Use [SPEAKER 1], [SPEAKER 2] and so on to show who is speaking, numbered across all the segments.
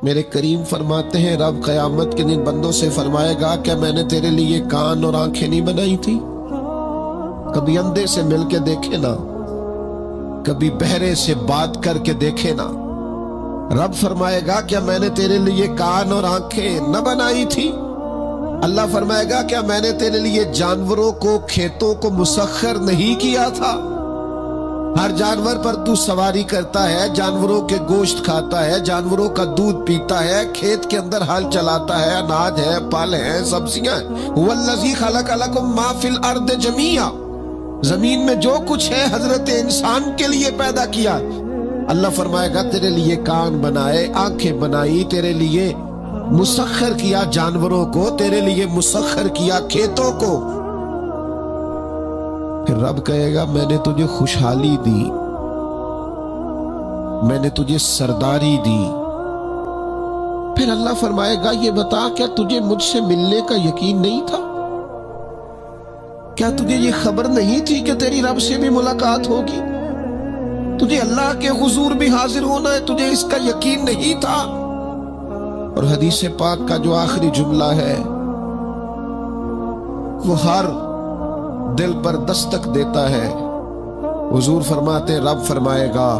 [SPEAKER 1] میرے کریم فرماتے ہیں رب قیامت کے دن بندوں سے فرمائے گا کہ میں نے تیرے لیے کان اور آنکھیں نہیں بنائی تھی؟ کبھی اندھے سے مل کے دیکھے نا، کبھی بہرے سے بات کر کے دیکھے نا۔ رب فرمائے گا کیا میں نے تیرے لیے کان اور آنکھیں نہ بنائی تھی؟ اللہ فرمائے گا کیا میں نے تیرے لیے جانوروں کو، کھیتوں کو مسخر نہیں کیا تھا؟ ہر جانور پر تو سواری کرتا ہے، جانوروں کے گوشت کھاتا ہے، جانوروں کا دودھ پیتا ہے، کھیت کے اندر ہل چلاتا ہے، اناج ہے، پھل ہیں، سبزیاں ہیں۔ وَالَّذِي خَلَقَ لَكُم مَّا فِي الْأَرْضِ جَمِيعًا، زمین میں جو کچھ ہے حضرت انسان کے لیے پیدا کیا۔ اللہ فرمائے گا تیرے لیے کان بنائے، آنکھیں بنائی، تیرے لیے مسخر کیا جانوروں کو، تیرے لیے مسخر کیا کھیتوں کو۔ پھر رب کہے گا میں نے تجھے خوشحالی دی، میں نے تجھے سرداری دی۔ پھر اللہ فرمائے گا یہ بتا کیا تجھے مجھ سے ملنے کا یقین نہیں تھا؟ کیا تجھے یہ خبر نہیں تھی کہ تیری رب سے بھی ملاقات ہوگی؟ تجھے اللہ کے حضور بھی حاضر ہونا ہے، تجھے اس کا یقین نہیں تھا؟ اور حدیث پاک کا جو آخری جملہ ہے وہ ہر دل پر دستک دیتا ہے۔ حضور فرماتے رب فرمائے گا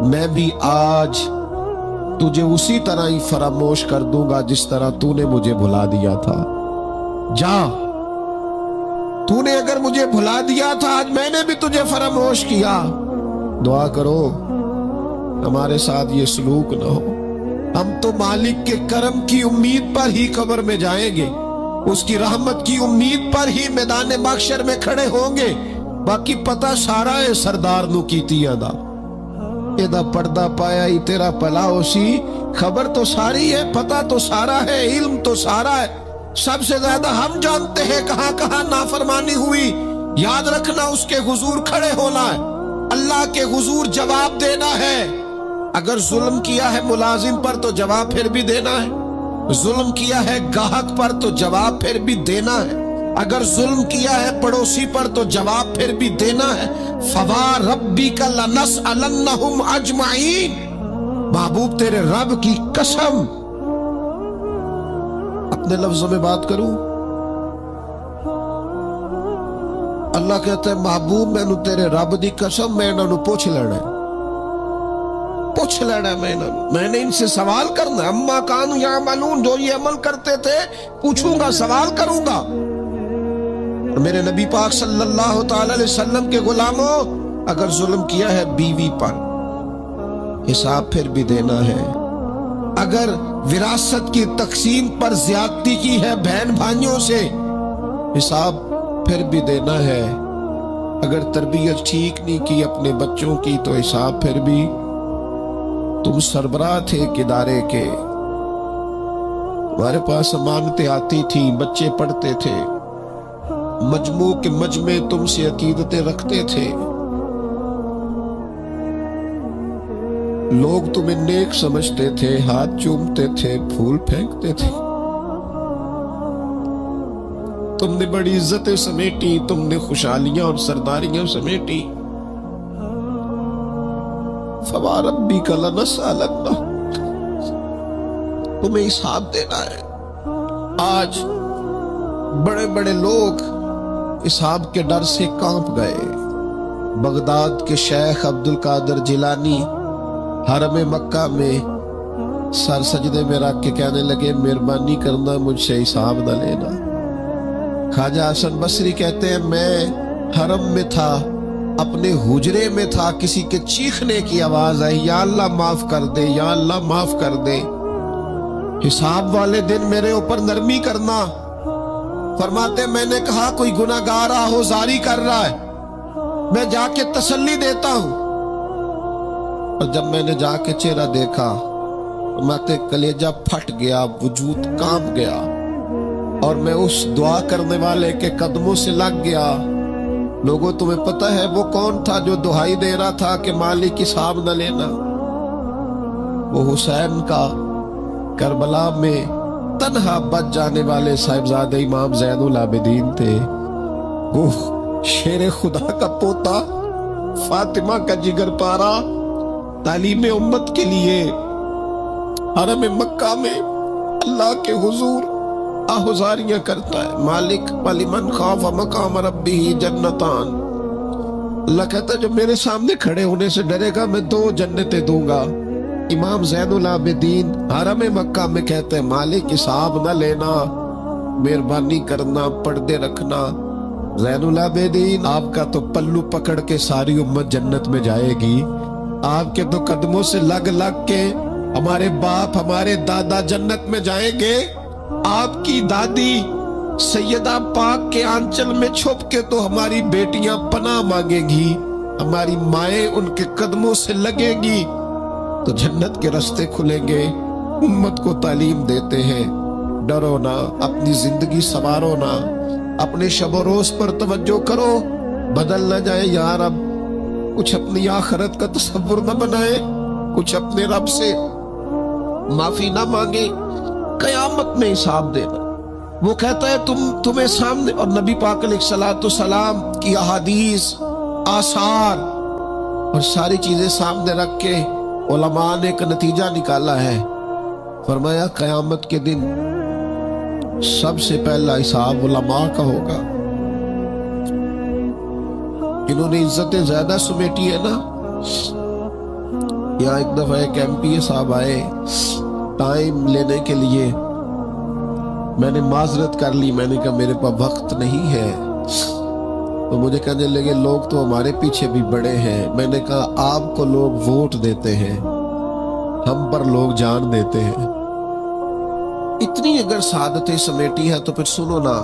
[SPEAKER 1] میں بھی آج تجھے اسی طرح ہی فراموش کر دوں گا جس طرح تو نے مجھے بھلا دیا تھا۔ جا، تو نے اگر مجھے بھلا دیا تھا آج میں نے بھی تجھے فراموش کیا۔ دعا کرو ہمارے ساتھ یہ سلوک نہ ہو۔ ہم تو مالک کے کرم کی امید پر ہی قبر میں جائیں گے، اس کی رحمت کی امید پر ہی میدان محشر میں کھڑے ہوں گے۔ باقی پتہ سارا ہے سردار نو کیتیاں دا، ایدہ پردہ پایا ہی تیرا پلا ہو سی۔ خبر تو ساری ہے، پتہ تو سارا ہے، علم تو سارا ہے۔ سب سے زیادہ ہم جانتے ہیں کہاں کہاں نافرمانی ہوئی۔ یاد رکھنا اس کے حضور کھڑے ہونا ہے، اللہ کے حضور جواب دینا ہے۔ اگر ظلم کیا ہے ملازم پر تو جواب پھر بھی دینا ہے، ظلم کیا ہے گاہک پر تو جواب پھر بھی دینا ہے، اگر ظلم کیا ہے پڑوسی پر تو جواب پھر بھی دینا ہے۔ فَوَرَبِّكَ لَنَسْأَلَنَّهُمْ أَجْمَعِينَ، محبوب تیرے رب کی قسم، اپنے لفظوں میں بات کروں، اللہ کہتا ہے محبوب میں نو تیرے رب دی قسم میں انہوں پوچھ لینا ہے، پوچھ لینا ہے میں نے ان سے سوال کرنا ہے۔ اما کانوا یعملون، جو یہ عمل کرتے تھے پوچھوں گا، سوال کروں گا۔ اور میرے نبی پاک صلی اللہ تعالی علیہ وسلم کے غلاموں، اگر ظلم کیا ہے بیوی پر حساب پھر بھی دینا ہے، اگر وراثت کی تقسیم پر زیادتی کی ہے بہن بھائیوں سے حساب پھر بھی دینا ہے، اگر تربیت ٹھیک نہیں کی اپنے بچوں کی تو حساب پھر بھی۔ تم سربراہ تھے ایک ادارے کے، ہمارے پاس امانتیں آتی تھیں، بچے پڑھتے تھے، مجموع کے مجمع تم سے عقیدتیں رکھتے تھے، لوگ تمہیں نیک سمجھتے تھے، ہاتھ چومتے تھے، پھول پھینکتے تھے، تم نے بڑی عزتیں سمیٹی، تم نے خوشحالیاں اور سرداریاں سمیٹی۔ فَوَرَبِّكَ لَنَسْأَلَنَّهُمْ، تمہیں حساب دینا ہے۔ آج بڑے بڑے لوگ حساب کے ڈر سے کانپ گئے۔ بغداد کے شیخ عبد القادر جیلانی حرم مکہ میں سر سجدے میں رکھ کے کہنے لگے مہربانی کرنا مجھ سے حساب نہ لینا۔ خواجہ حسن بصری کہتے ہیں میں حرم میں تھا، اپنے حجرے میں تھا، کسی کے چیخنے کی آواز آئی یا اللہ معاف کر دے، یا اللہ معاف کر دے، حساب والے دن میرے اوپر نرمی کرنا۔ فرماتے میں نے کہا کوئی گناہگار آہوزاری کر رہا ہے، میں جا کے تسلی دیتا ہوں۔ اور جب میں نے جا کے چہرہ دیکھا فرماتے کلیجہ پھٹ گیا، وجود کانپ گیا، اور میں اس دعا کرنے والے کے قدموں سے لگ گیا۔ لوگوں تمہیں پتہ ہے وہ کون تھا جو دہائی دے رہا تھا کہ مالک حساب نہ لینا؟ وہ حسین کا کربلا میں تنہا بچ جانے والے صاحبزادہ امام زین العابدین تھے، وہ شیر خدا کا پوتا، فاطمہ کا جگر پارا، تعلیم امت کے لیے حرم مکہ میں اللہ کے حضور آہوزاریاں کرتا ہے. مالک وَلِمَنْ خَافَ مَقَامَ رَبِّهِ جَنَّتَانِ. اللہ کہتا ہے جو میرے سامنے کھڑے ہونے سے ڈرے گا میں 2 جنتیں دوں گا. امام زین العابدین حرم مکہ میں کہتے ہیں مالک حساب نہ لینا، مہربانی کرنا، پردے رکھنا. زین العابدین آپ کا تو پلو پکڑ کے ساری امت جنت میں جائے گی، آپ کے تو قدموں سے لگ لگ کے ہمارے باپ ہمارے دادا جنت میں جائیں گے. آپ کی دادی سیدہ پاک کے آنچل میں چھپ کے تو ہماری بیٹیاں پناہ مانگیں گی، ہماری مائیں ان کے قدموں سے لگیں گی تو جنت کے راستے کھلیں گے. امت کو تعلیم دیتے ہیں ڈرو نہ، اپنی زندگی سنوارو نہ، اپنے شب و روز پر توجہ کرو، بدل نہ جائے یا رب. کچھ اپنی آخرت کا تصور نہ بنائے، کچھ اپنے رب سے معافی نہ مانگے. قیامت میں حساب دینا. وہ کہتا ہے تمہیں سامنے، اور نبی پاک علیہ السلام کی احادیث آثار اور ساری چیزیں سامنے رکھ کے علماء نے ایک نتیجہ نکالا ہے. فرمایا قیامت کے دن سب سے پہلا حساب علماء کا ہوگا. جنہوں نے عزتیں زیادہ سمیٹی ہے نا. یہاں ایک دفعہ ایک MP صاحب آئے ٹائم لینے کے لیے، میں نے معذرت کر لی، میں نے کہا میرے پاس وقت نہیں ہے. تو مجھے کہنے لگے لوگ تو ہمارے پیچھے بھی بڑے ہیں. میں نے کہا آپ کو لوگ ووٹ دیتے ہیں، ہم پر لوگ جان دیتے ہیں. اتنی اگر سعادتیں سمیٹی ہے تو پھر سنو نا،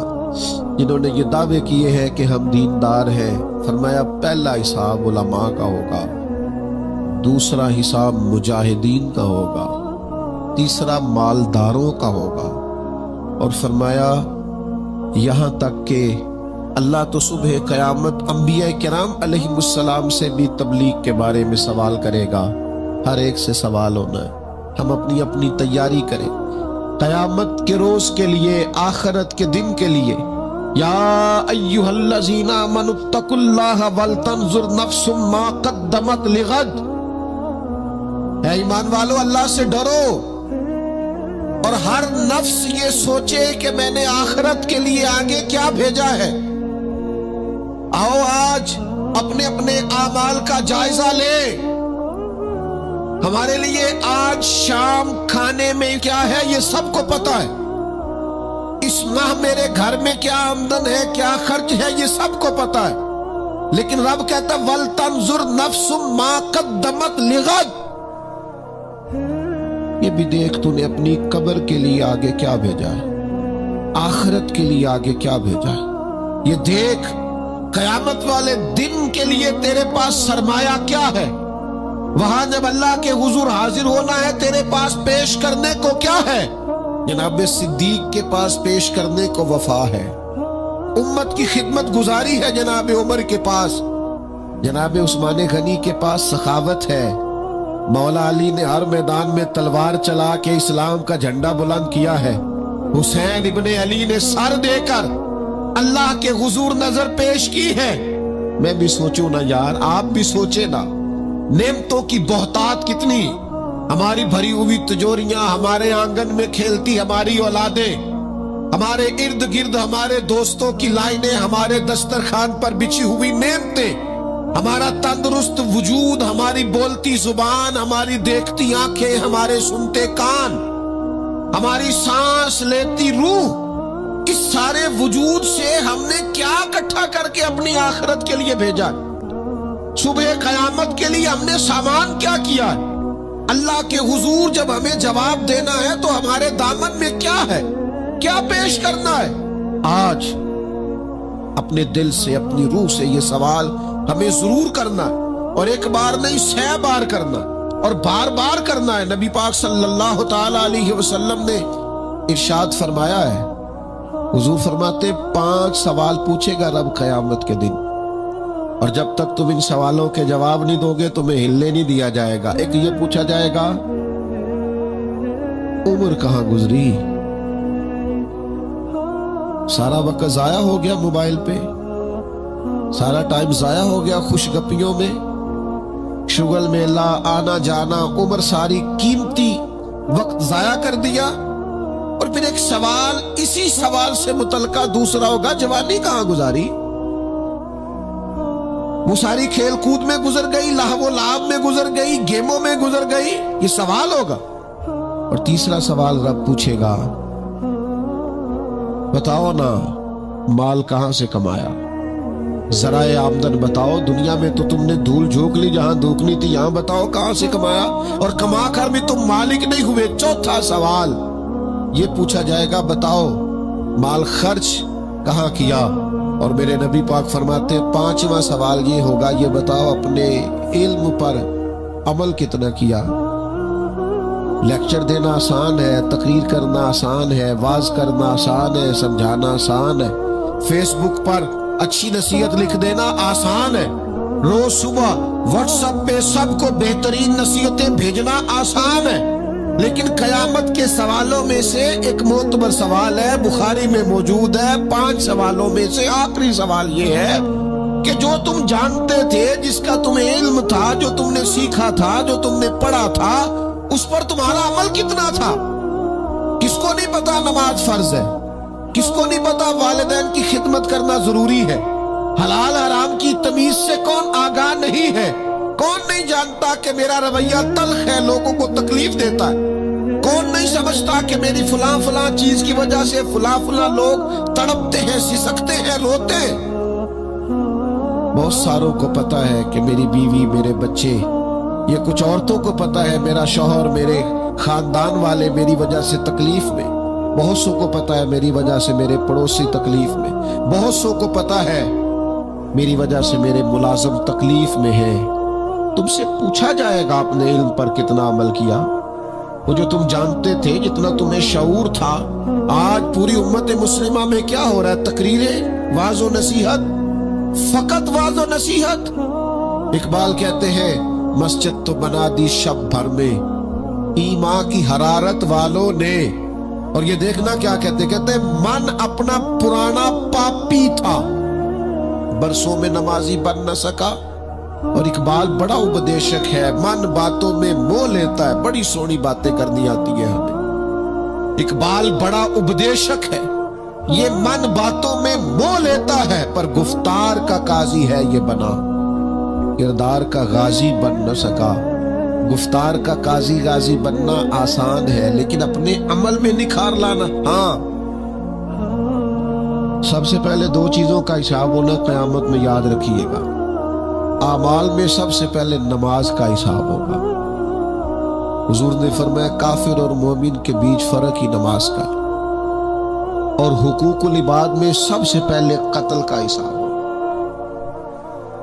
[SPEAKER 1] جنہوں نے یہ دعوے کیے ہیں کہ ہم دیندار ہیں. فرمایا پہلا حساب علماء کا ہوگا، دوسرا حساب مجاہدین کا ہوگا، تیسرا مالداروں کا ہوگا. اور فرمایا یہاں تک کہ اللہ تو صبح قیامت انبیاء کرام علیہ السلام سے بھی تبلیغ کے بارے میں سوال کرے گا. ہر ایک سے سوال ہونا ہے. ہم اپنی اپنی تیاری کریں قیامت کے روز کے لیے، آخرت کے دن کے لیے. یا ایھا الذین آمنوا اتقوا اللہ ولتنظر نفس ما قدمت لغد. اے ایمان والو اللہ سے ڈرو اور ہر نفس یہ سوچے کہ میں نے آخرت کے لیے آگے کیا بھیجا ہے. آؤ آج اپنے اپنے اعمال کا جائزہ لیں. ہمارے لیے آج شام کھانے میں کیا ہے یہ سب کو پتا ہے. اس ماہ میرے گھر میں کیا آمدن ہے، کیا خرچ ہے، یہ سب کو پتا ہے. لیکن رب کہتا ہے وَلْتَنْظُرْ نَفْسٌ مَا قَدَّمَتْ لِغَدٍ. یہ بھی دیکھ تو نے اپنی قبر کے لیے آگے کیا بھیجا ہے، آخرت کے لیے آگے کیا بھیجا ہے. یہ دیکھ قیامت والے دن کے لیے تیرے پاس سرمایہ کیا ہے. وہاں جب اللہ کے حضور حاضر ہونا ہے تیرے پاس پیش کرنے کو کیا ہے. جناب صدیق کے پاس پیش کرنے کو وفا ہے، امت کی خدمت گزاری ہے جناب عمر کے پاس، جناب عثمان غنی کے پاس سخاوت ہے. مولا علی نے ہر میدان میں تلوار چلا کے اسلام کا جھنڈا بلند کیا ہے. حسین ابن علی نے سر دے کر اللہ کے حضور نظر پیش کی ہے. میں بھی سوچوں نا یار، آپ بھی سوچے نا، نعمتوں کی بہتات کتنی. ہماری بھری ہوئی تجوریاں، ہمارے آنگن میں کھیلتی ہماری اولادیں، ہمارے ارد گرد ہمارے دوستوں کی لائنیں، ہمارے دسترخوان پر بچھی ہوئی نعمتیں، ہمارا تندرست وجود، ہماری بولتی زبان، ہماری دیکھتی آنکھیں، ہمارے سنتے کان، ہماری سانس لیتی روح. اس سارے وجود سے ہم نے کیا اکٹھا کر کے اپنی آخرت کے لیے بھیجا. صبح قیامت کے لیے ہم نے سامان کیا کیا ہے. اللہ کے حضور جب ہمیں جواب دینا ہے تو ہمارے دامن میں کیا ہے، کیا پیش کرنا ہے. آج اپنے دل سے، اپنی روح سے یہ سوال ہمیں ضرور کرنا ہے، اور ایک بار نہیں 6 بار کرنا اور بار بار کرنا ہے. نبی پاک صلی اللہ تعالی علیہ وسلم نے ارشاد فرمایا ہے، حضور فرماتے 5 سوال پوچھے گا رب قیامت کے دن، اور جب تک تم ان سوالوں کے جواب نہیں دو گے تمہیں ہلنے نہیں دیا جائے گا. ایک یہ پوچھا جائے گا عمر کہاں گزری، سارا وقت ضائع ہو گیا موبائل پہ، سارا ٹائم ضائع ہو گیا خوش گپیوں میں، شغل میلہ، آنا جانا، عمر ساری قیمتی وقت ضائع کر دیا. اور پھر ایک سوال, اسی سوال سے متعلقہ دوسرا ہوگا, جوانی کہاں گزاری؟ وہ ساری کھیل کود میں گزر گئی, لہو و لعب میں گزر گئی, گیموں میں گزر گئی, یہ سوال ہوگا. اور تیسرا سوال رب پوچھے گا, بتاؤ نا مال کہاں سے کمایا, ذرائع آمدن بتاؤ, دنیا میں تو تم نے دھول جھونک لی, جہاں دھوکنی تھی یہاں بتاؤ کہاں سے کمایا, اور کما کر بھی تم مالک نہیں ہوئے. چوتھا سوال یہ پوچھا جائے گا, بتاؤ مال خرچ کہاں کیا. اور میرے نبی پاک فرماتے ہیں پانچواں سوال یہ ہوگا, یہ بتاؤ اپنے علم پر عمل کتنا کیا. لیکچر دینا آسان ہے, تقریر کرنا آسان ہے, واز کرنا آسان ہے, سمجھانا آسان ہے, فیس بک پر اچھی نصیحت لکھ دینا آسان ہے, روز صبح واٹس ایپ پہ سب کو بہترین نصیحتیں بھیجنا آسان ہے. لیکن قیامت کے سوالوں میں سے ایک معتبر سوال ہے, بخاری میں موجود ہے, 5 سوالوں میں سے آخری سوال یہ ہے کہ جو تم جانتے تھے, جس کا تمہیں علم تھا, جو تم نے سیکھا تھا, جو تم نے پڑھا تھا, اس پر تمہارا عمل کتنا تھا. کس کو نہیں پتا نماز فرض ہے, کس کو نہیں پتا والدین کی خدمت کرنا ضروری ہے, حلال حرام کی تمیز سے کون آگاہ نہیں ہے, کون نہیں جانتا کہ میرا رویہ تلخ ہے, لوگوں کو تکلیف دیتا ہے, کون نہیں سمجھتا کہ میری فلاں فلاں چیز کی وجہ سے فلاں فلاں لوگ تڑپتے ہیں, سسکتے ہیں, روتے ہیں. بہت ساروں کو پتا ہے کہ میری بیوی, میرے بچے, یہ کچھ عورتوں کو پتا ہے میرا شوہر, میرے خاندان والے میری وجہ سے تکلیف میں, بہت سو کو پتا ہے میری وجہ سے میرے پڑوسی تکلیف میں, بہت سو کو پتا ہے میری وجہ سے میرے ملازم تکلیف میں ہیں. تم سے پوچھا جائے گا اپنے علم پر کتنا عمل کیا. وہ جو تم جانتے تھے, جتنا تمہیں شعور تھا, آج پوری امت مسلمہ میں کیا ہو رہا ہے, تقریریں, واز و نصیحت, فقط واز و نصیحت. اقبال کہتے ہیں مسجد تو بنا دی شب بھر میں ایمان کی حرارت والوں نے. اور یہ دیکھنا کیا کہتے ہیں, من اپنا پرانا پاپی تھا, برسوں میں نمازی بن نہ سکا. اور اقبال بڑا اپدیشک ہے, من باتوں میں موہ لیتا ہے, بڑی سونی باتیں کرنی آتی ہیں ہمیں. اقبال بڑا اپدیشک ہے, یہ من باتوں میں موہ لیتا ہے, پر گفتار کا قاضی ہے یہ بنا, کردار کا غازی بن نہ سکا. گفتار کا قاضی غازی بننا آسان ہے, لیکن اپنے عمل میں نکھار لانا. ہاں, سب سے پہلے 2 چیزوں کا حساب ہونا قیامت میں, یاد رکھیے گا. اعمال میں سب سے پہلے نماز کا حساب ہوگا. حضور نے فرمایا کافر اور مومن کے بیچ فرق ہی نماز کا. اور حقوق العباد میں سب سے پہلے قتل کا حساب ہوگا.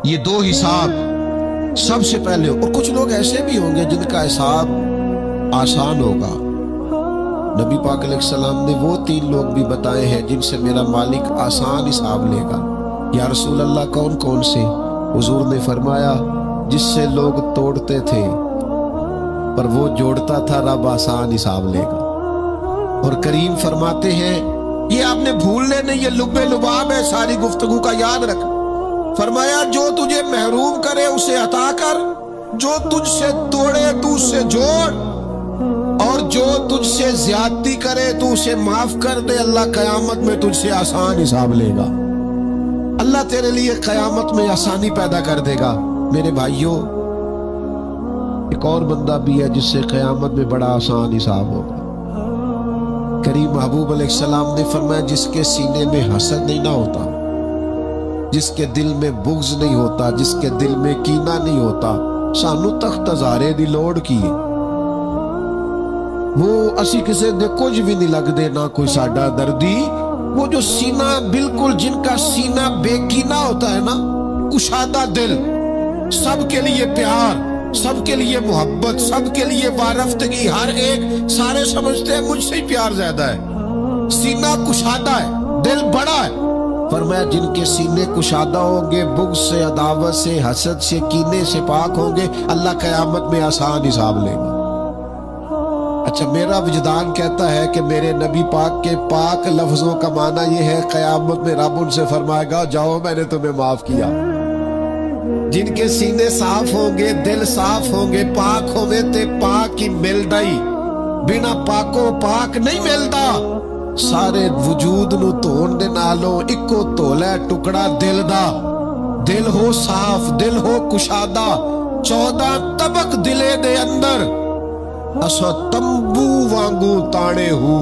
[SPEAKER 1] یہ 2 حساب سب سے پہلے. اور کچھ لوگ ایسے بھی ہوں گے جن کا حساب آسان ہوگا. نبی پاک علیہ السلام نے وہ 3 لوگ بھی بتائے ہیں جن سے میرا مالک آسان حساب لے گا. یا رسول اللہ کون کون سے؟ حضور نے فرمایا جس سے لوگ توڑتے تھے پر وہ جوڑتا تھا, رب آسان حساب لے گا. اور کریم فرماتے ہیں, یہ آپ نے بھول لے نہیں, یہ لبے لباب ہے ساری گفتگو کا, یاد رکھ. فرمایا جو تجھے محروم کرے اسے عطا کر, جو تجھ سے توڑے تو اس سے جوڑ, اور جو تجھ سے زیادتی کرے تو اسے معاف کر دے. اللہ قیامت میں تجھ سے آسان حساب لے گا. اللہ تیرے لیے قیامت میں آسانی پیدا کر دے گا. میرے بھائیوں, ایک اور بندہ بھی ہے جس سے قیامت میں بڑا آسان حساب ہوگا. کریم محبوب علیہ السلام نے فرمایا جس کے سینے میں حسد نہیں نہ ہوتا, جس کے دل میں بغض نہیں ہوتا, جس کے دل میں کینہ نہیں ہوتا, سانو تخت ہزارے دی لوڑ کی, وہ اسی کسے دے کچھ بھی نہیں لگ دے, نہ کوئی ساڈا دردی. وہ جو سینہ بالکل, جن کا سینہ بے کینہ ہوتا ہے نا, کشادہ دل, سب کے لیے پیار, سب کے لیے محبت, سب کے لیے وارفتگی, ہر ایک سارے سمجھتے ہیں مجھ سے ہی پیار زیادہ ہے. سینہ کشادہ ہے, دل بڑا ہے. فرمایا جن کے سینے کشادہ ہوں گے, بغض سے, عداوت سے, حسد سے, کینے سے پاک ہوں گے, اللہ قیامت میں آسان حساب لے گا. اچھا, میرا وجدان کہتا ہے کہ میرے نبی پاک کے پاک لفظوں کا معنی یہ ہے قیامت میں رب ان سے فرمائے گا جاؤ میں نے تمہیں معاف کیا. جن کے سینے صاف ہوں گے, دل صاف ہوں گے, پاک ہوں گے, تے پاک کی مل ڈائی ਬਿਨਾ ਪਾਕੋ ਪਾਕ ਨਹੀਂ ਮਿਲਦਾ। ਸਾਰੇ ਵਜੂਦ ਨੂੰ ਧੋਣ ਦੇ ਨਾਲੋਂ ਇੱਕੋ ਧੋਲਾ ਟੁਕੜਾ ਦਿਲ ਦਾ। ਦਿਲ ਹੋ ਸਾਫ਼, ਦਿਲ ਹੋ ਕੁਸ਼ਾਦਾ, 14 ਤਬਕ ਦਿਲੇ ਦੇ ਅੰਦਰ ਅਸਾਂ ਤੰਬੂ ਵਾਂਗੂ ਤਾਣੇ ਹੂੰ।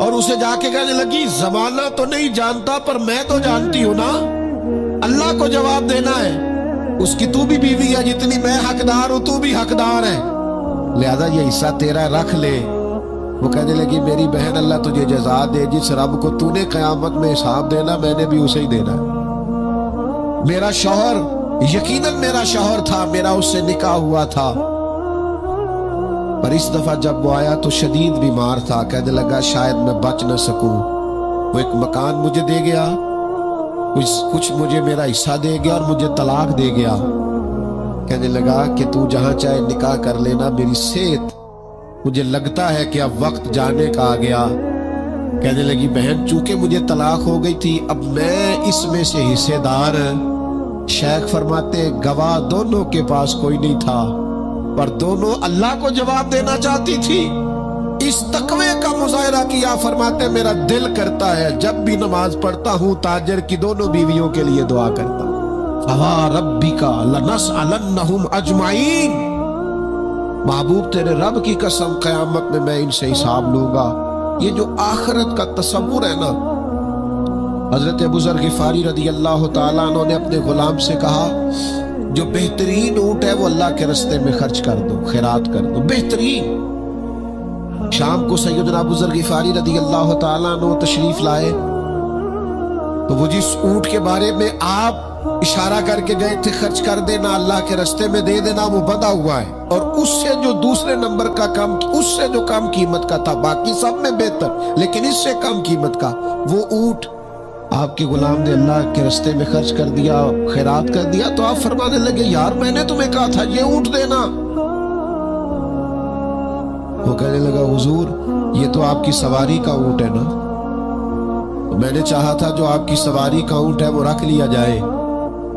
[SPEAKER 1] اور اسے جا کے کہنے لگی زمانہ تو نہیں جانتا پر میں تو جانتی ہوں نا، اللہ کو جواب دینا ہے، اس کی تو بھی بیوی ہے، جتنی میں حقدار ہوں تو بھی حقدار ہے، لہذا یہ حصہ تیرا رکھ لے۔ وہ کہنے لگی میری بہن اللہ تجھے جزا دے، جس رب کو تو نے قیامت میں حساب دینا میں نے بھی اسے ہی دینا ہے۔ میرا شوہر یقیناً میرا شوہر تھا، میرا اس سے نکاح ہوا تھا، پر اس دفعہ جب وہ آیا تو شدید بیمار تھا، کہنے لگا شاید میں بچ نہ سکوں۔ وہ ایک مکان مجھے دے گیا، کچھ مجھے میرا حصہ دے گیا اور مجھے طلاق دے گیا۔ کہنے لگا کہ تو جہاں چاہے نکاح کر لینا، میری صحت مجھے لگتا ہے کہ اب وقت جانے کا آ گیا۔ کہنے لگی بہن چونکہ مجھے طلاق ہو گئی تھی اب میں اس میں سے حصے دار، شیخ فرماتے گواہ دونوں کے پاس کوئی نہیں تھا پر دونوں اللہ کو جواب دینا چاہتی تھی۔ اس تقوی کا مظاہرہ کیا، فرماتے میرا دل کرتا ہے جب بھی نماز پڑھتا ہوں تاجر کی دونوں بیویوں کے لیے دعا کرتا ہوں، فَوَا رَبِّكَ لَنَسْأَلَنَّهُمْ أَجْمَعِينَ، محبوب تیرے رب کی قسم قیامت میں ان سے حساب لوں گا۔ یہ جو آخرت کا تصور ہے نا، حضرت ابو ذر غفاری رضی اللہ تعالیٰ عنہ نے اپنے غلام سے کہا جو بہترین اونٹ ہے وہ اللہ کے رستے میں خرچ کر دو، خیرات کر دو، بہترین۔ شام کو سیدنا ابو ذر غفاری رضی اللہ تعالیٰ عنہ تشریف لائے تو وہ جس اونٹ کے بارے میں آپ اشارہ کر کے گئے تھے خرچ کر دینا، اللہ کے رستے میں دے دینا، وہ بندھا ہوا ہے اور اس سے جو دوسرے نمبر کا کم، اس سے جو کم قیمت کا تھا، باقی سب میں بہتر لیکن اس سے کم قیمت کا، وہ اونٹ آپ کے غلام نے اللہ کے رستے میں خرچ کر دیا، خیرات کر دیا۔ تو آپ فرمانے لگے یار میں نے تمہیں کہا تھا یہ اونٹ دینا۔ وہ کہنے لگا حضور یہ تو آپ کی سواری کا اونٹ ہے نا، میں نے چاہا تھا جو آپ کی سواری کا اونٹ ہے وہ رکھ لیا جائے۔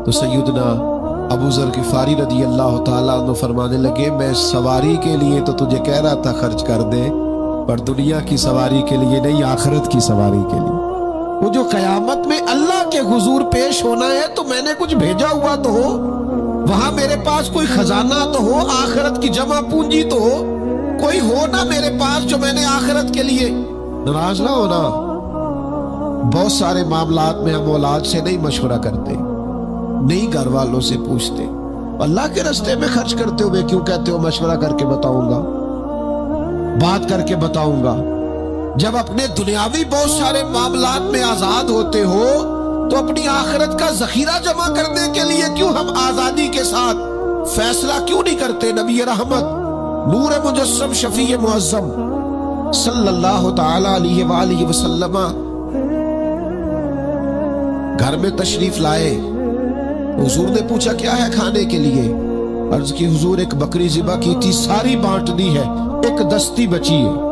[SPEAKER 1] تو سیدنا ابو ذر غفاری رضی اللہ تعالیٰ عنہ فرمانے لگے میں سواری کے لیے تو تجھے کہہ رہا تھا خرچ کر دے، پر دنیا کی سواری کے لیے نہیں، آخرت کی سواری کے لیے۔ وہ جو قیامت میں اللہ کے حضور پیش ہونا ہے تو میں نے کچھ بھیجا ہوا تو ہو، وہاں میرے پاس کوئی خزانہ تو ہو، آخرت کی جمع پونجی تو ہو، کوئی ہو نا میرے پاس جو میں نے آخرت کے لیے۔ ناراض نہ ہونا، بہت سارے معاملات میں ہم اولاد سے نہیں مشورہ کرتے، نہیں گھر والوں سے پوچھتے، اللہ کے راستے میں خرچ کرتے ہوئے کیوں کہتے ہو مشورہ کر کے بتاؤں گا، بات کر کے بتاؤں گا۔ جب اپنے دنیاوی بہت سارے معاملات میں آزاد ہوتے ہو تو اپنی آخرت کا ذخیرہ جمع کرنے کے لیے کیوں ہم آزادی کے ساتھ فیصلہ کیوں نہیں کرتے؟ نبی رحمت نور مجسم شفیع معظم صلی اللہ تعالی علیہ وآلہ وسلم گھر میں تشریف لائے، حضور نے پوچھا کیا ہے کھانے کے لیے؟ عرض کی حضور ایک بکری ذبح کی تھی، ساری بانٹ دی ہے، ایک دستی بچی ہے،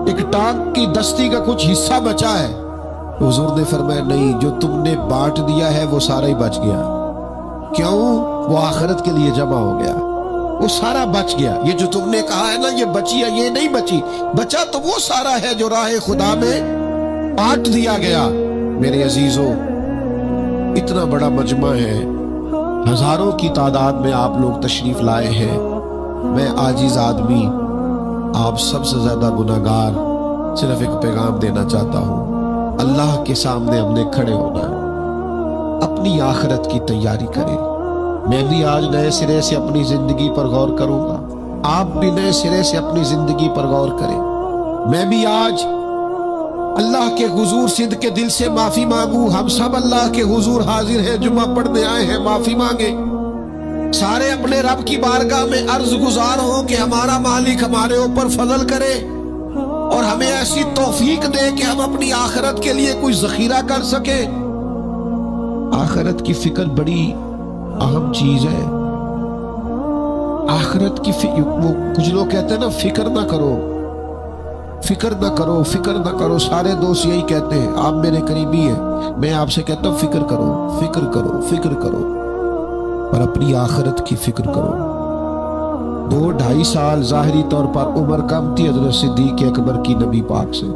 [SPEAKER 1] ایک ٹانگ کی دستی کا کچھ حصہ بچا ہے۔ حضور نے فرمایا نہیں، جو تم نے بانٹ دیا ہے وہ سارا ہی بچ گیا۔ کیوں؟ وہ آخرت کے لیے جمع ہو گیا، وہ سارا بچ گیا۔ یہ جو تم نے کہا ہے نا یہ بچی ہے، یہ نہیں بچی، بچا تو وہ سارا ہے جو راہ خدا میں بانٹ دیا گیا۔ میرے عزیزوں اتنا بڑا مجمع ہے، ہزاروں کی تعداد میں آپ لوگ تشریف لائے ہیں، میں عاجز آدمی آپ سب سے زیادہ گناہگار صرف ایک پیغام دینا چاہتا ہوں، اللہ کے سامنے ہم نے کھڑے ہونا ہے، اپنی آخرت کی تیاری کریں۔ میں بھی آج نئے سرے سے اپنی زندگی پر غور کروں گا، آپ بھی نئے سرے سے اپنی زندگی پر غور کریں۔ میں بھی آج اللہ کے حضور صدق کے دل سے معافی مانگوں، ہم سب اللہ کے حضور حاضر ہیں، جمعہ پڑھنے آئے ہیں، معافی مانگے، سارے اپنے رب کی بارگاہ میں عرض گزار ہوں کہ ہمارا مالک ہمارے اوپر فضل کرے اور ہمیں ایسی توفیق دے کہ ہم اپنی آخرت کے لیے کوئی ذخیرہ کر سکے۔ آخرت کی فکر بڑی اہم چیز ہے، آخرت کی وہ کچھ لوگ کہتے ہیں نا فکر نہ کرو، فکر نہ کرو، فکر نہ کرو، سارے دوست یہی کہتے ہیں، آپ میرے قریبی ہیں، میں آپ سے کہتا ہوں فکر کرو، فکر کرو، فکر کرو، اور اپنی آخرت کی فکر کرو۔ 2-2.5 سال ظاہری طور پر عمر کم تھی حضرت صدیق اکبر کی نبی پاک سے،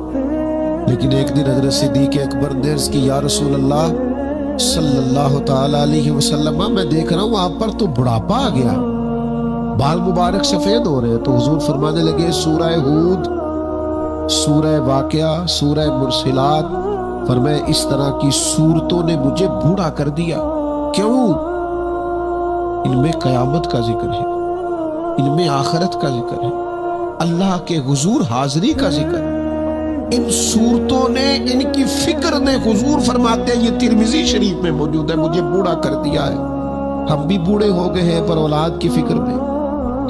[SPEAKER 1] لیکن ایک دن حضرت صدیق اکبر نے عرض کی یا رسول اللہ صلی اللہ تعالی علیہ وسلم میں دیکھ رہا ہوں آپ پر تو بڑھاپا آ گیا، بال مبارک سفید ہو رہے ہیں۔ تو حضور فرمانے لگے سورہ ہود سورہ واقعہ، سورہ مرسلات، فرمایا اس طرح کی صورتوں نے مجھے بوڑھا کر دیا۔ کیوں؟ ان میں قیامت کا ذکر ہے، ان میں آخرت کا ذکر ہے، اللہ کے حضور حاضری کا ذکر ہے۔ ان صورتوں نے، ان کی فکر نے، حضور فرماتے ہیں، یہ ترمذی شریف میں موجود ہے، مجھے بوڑھا کر دیا ہے۔ ہم بھی بوڑھے ہو گئے ہیں پر اولاد کی فکر میں،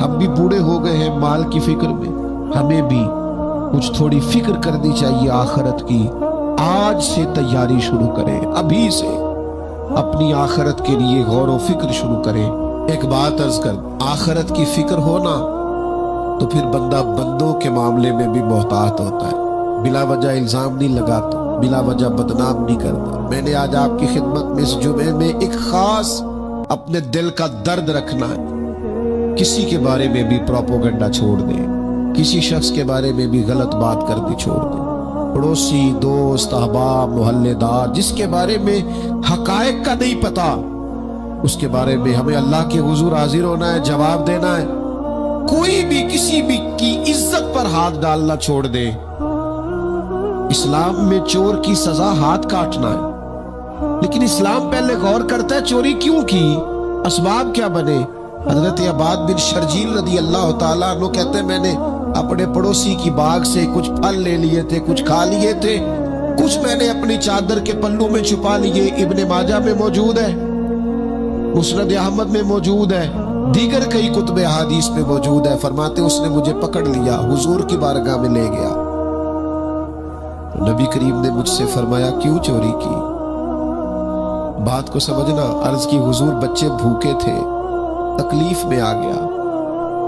[SPEAKER 1] ہم بھی بوڑھے ہو گئے ہیں مال کی فکر میں، ہمیں بھی کچھ تھوڑی فکر کرنی چاہیے آخرت کی۔ آج سے تیاری شروع کریں، ابھی سے اپنی آخرت کے لیے غور و فکر شروع کریں۔ ایک بات عرض کر، آخرت کی فکر ہونا تو پھر بندہ بندوں کے معاملے میں بھی محتاط ہوتا ہے، بلا وجہ الزام نہیں لگاتا، بلا وجہ بدنام نہیں کرتا۔ میں نے آج آپ کی خدمت میں اس جمعے میں ایک خاص اپنے دل کا درد رکھنا ہے۔ کسی کے بارے میں بھی پروپیگنڈا چھوڑ دیں، کسی شخص کے بارے میں بھی غلط بات کرنی چھوڑ دیں۔ پڑوسی، دوست، احباب، محلے دار، جس کے بارے میں حقائق کا نہیں پتا، اس کے بارے میں ہمیں اللہ کے حضور حاضر ہونا ہے، جواب دینا ہے۔ کوئی بھی کسی بھی کی عزت پر ہاتھ ڈالنا چھوڑ دے۔ اسلام میں چور کی سزا ہاتھ کاٹنا ہے، لیکن اسلام پہلے غور کرتا ہے چوری کیوں کی، اسباب کیا بنے۔ حضرت عباد بن شرجیل رضی اللہ تعالیٰ عنہ کہتے ہیں، میں نے اپنے پڑوسی کی باغ سے کچھ پھل لے لیے تھے، کچھ کھا لیے تھے، کچھ میں نے اپنی چادر کے پلوں میں چھپا لیے۔ ابن ماجہ میں موجود ہے، مسند احمد میں موجود ہے، دیگر کئی کتب احادیث میں موجود ہے۔ فرماتے اس نے مجھے پکڑ لیا، حضور کی بارگاہ میں لے گیا۔ نبی کریم نے مجھ سے فرمایا کیوں چوری کی؟ بات کو سمجھنا، عرض کی حضور بچے بھوکے تھے، تکلیف میں آ گیا۔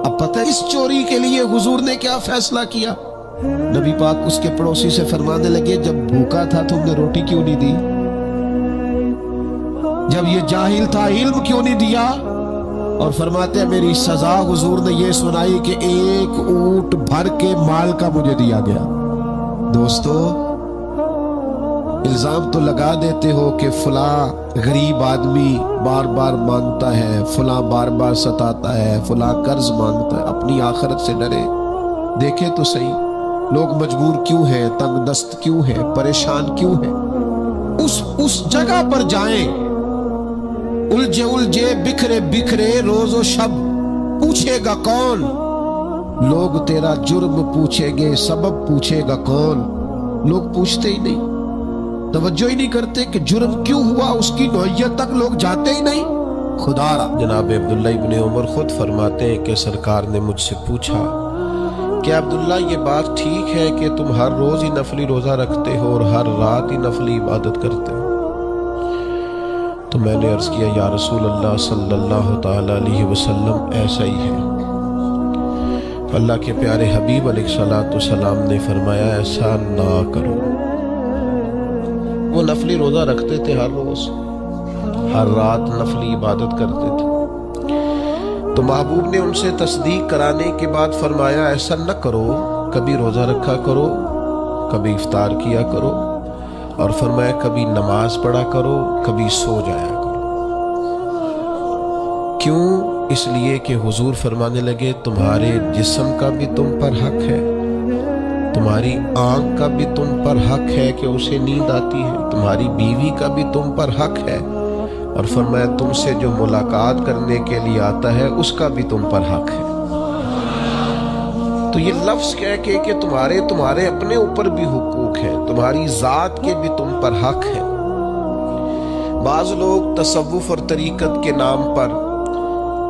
[SPEAKER 1] اب پتہ ہے اس چوری کے لیے حضور نے کیا فیصلہ کیا؟ نبی پاک اس کے پڑوسی سے فرمانے لگے، جب بھوکا تھا تم نے روٹی کیوں نہیں دی؟ جب یہ جاہل تھا علم کیوں نہیں دیا؟ اور فرماتے ہیں میری سزا حضور نے یہ سنائی کہ ایک اونٹ بھر کے مال کا مجھے دیا گیا۔ دوستو، الزام تو لگا دیتے ہو کہ فلاں غریب آدمی بار بار مانگتا ہے، فلاں بار بار ستاتا ہے، فلاں قرض مانگتا ہے۔ اپنی آخرت سے ڈرے، دیکھیں تو صحیح لوگ مجبور کیوں ہیں، تنگ دست کیوں ہیں، پریشان کیوں ہیں۔ اس جگہ پر جائیں، الجھے بکھرے بکھرے روز و شب، پوچھے گا کون؟ لوگ تیرا جرم پوچھیں گے، سبب پوچھے گا کون؟ لوگ پوچھتے ہی نہیں، توجہ ہی نہیں کرتے کہ جرم کیوں ہوا، اس کی نوعیت تک لوگ جاتے ہی نہیں۔ خدا را جناب عبداللہ ابن عمر خود فرماتے ہیں کہ سرکار نے مجھ سے پوچھا کہ عبداللہ یہ بات ٹھیک ہے کہ تم ہر روز ہی نفلی روزہ رکھتے ہو اور ہر رات ہی نفلی عبادت کرتے ہو؟ تو میں نے عرض کیا یا رسول اللہ صلی اللہ تعالی علیہ وسلم ایسا ہی ہے۔ اللہ کے پیارے حبیب علیہ السلام نے فرمایا ایسا نہ کرو۔ وہ نفلی روزہ رکھتے تھے، ہر روز ہر رات نفلی عبادت کرتے تھے۔ تو محبوب نے ان سے تصدیق کرانے کے بعد فرمایا ایسا نہ کرو، کبھی روزہ رکھا کرو، کبھی افطار کیا کرو، اور فرمایا کبھی نماز پڑھا کرو، کبھی سو جایا کرو۔ کیوں؟ اس لیے کہ حضور فرمانے لگے تمہارے جسم کا بھی تم پر حق ہے، تمہاری آنکھ کا بھی تم پر حق ہے کہ اسے نیند آتی ہے، تمہاری بیوی کا بھی تم پر حق ہے، اور فرمایا تم سے جو ملاقات کرنے کے لیے آتا ہے اس کا بھی تم پر حق ہے۔ تو یہ لفظ کہہ کے کہ تمہارے اپنے اوپر بھی حقوق ہیں، تمہاری ذات کے بھی تم پر حق ہے۔ بعض لوگ تصوف اور طریقت کے نام پر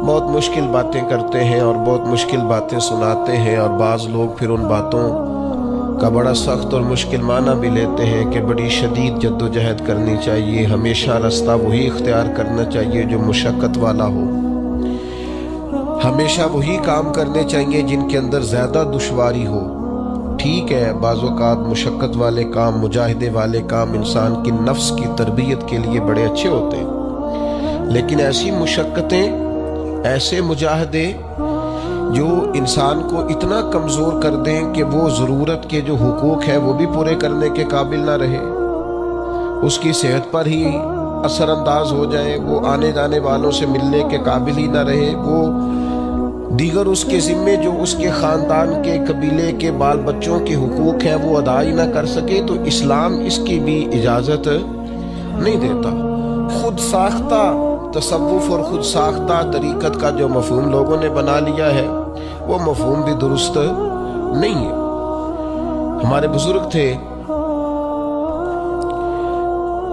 [SPEAKER 1] بہت مشکل باتیں کرتے ہیں اور بہت مشکل باتیں سناتے ہیں، اور بعض لوگ پھر ان باتوں کا بڑا سخت اور مشکل معنی بھی لیتے ہیں کہ بڑی شدید جد و جہد کرنی چاہیے، ہمیشہ راستہ وہی اختیار کرنا چاہیے جو مشقت والا ہو، ہمیشہ وہی کام کرنے چاہیے جن کے اندر زیادہ دشواری ہو۔ ٹھیک ہے، بعض اوقات مشقت والے کام، مجاہدے والے کام انسان کی نفس کی تربیت کے لیے بڑے اچھے ہوتے ہیں، لیکن ایسی مشقتیں، ایسے مجاہدے جو انسان کو اتنا کمزور کر دیں کہ وہ ضرورت کے جو حقوق ہے وہ بھی پورے کرنے کے قابل نہ رہے، اس کی صحت پر ہی اثر انداز ہو جائے، وہ آنے جانے والوں سے ملنے کے قابل ہی نہ رہے، وہ دیگر اس کے ذمے جو اس کے خاندان کے قبیلے کے بال بچوں کے حقوق ہیں وہ ادا ہی نہ کر سکے تو اسلام اس کی بھی اجازت نہیں دیتا۔ خود ساختہ تصوف اور خود ساختہ طریقت کا جو مفہوم لوگوں نے بنا لیا ہے وہ مفہوم بھی درست نہیں ہے۔ ہمارے بزرگ تھے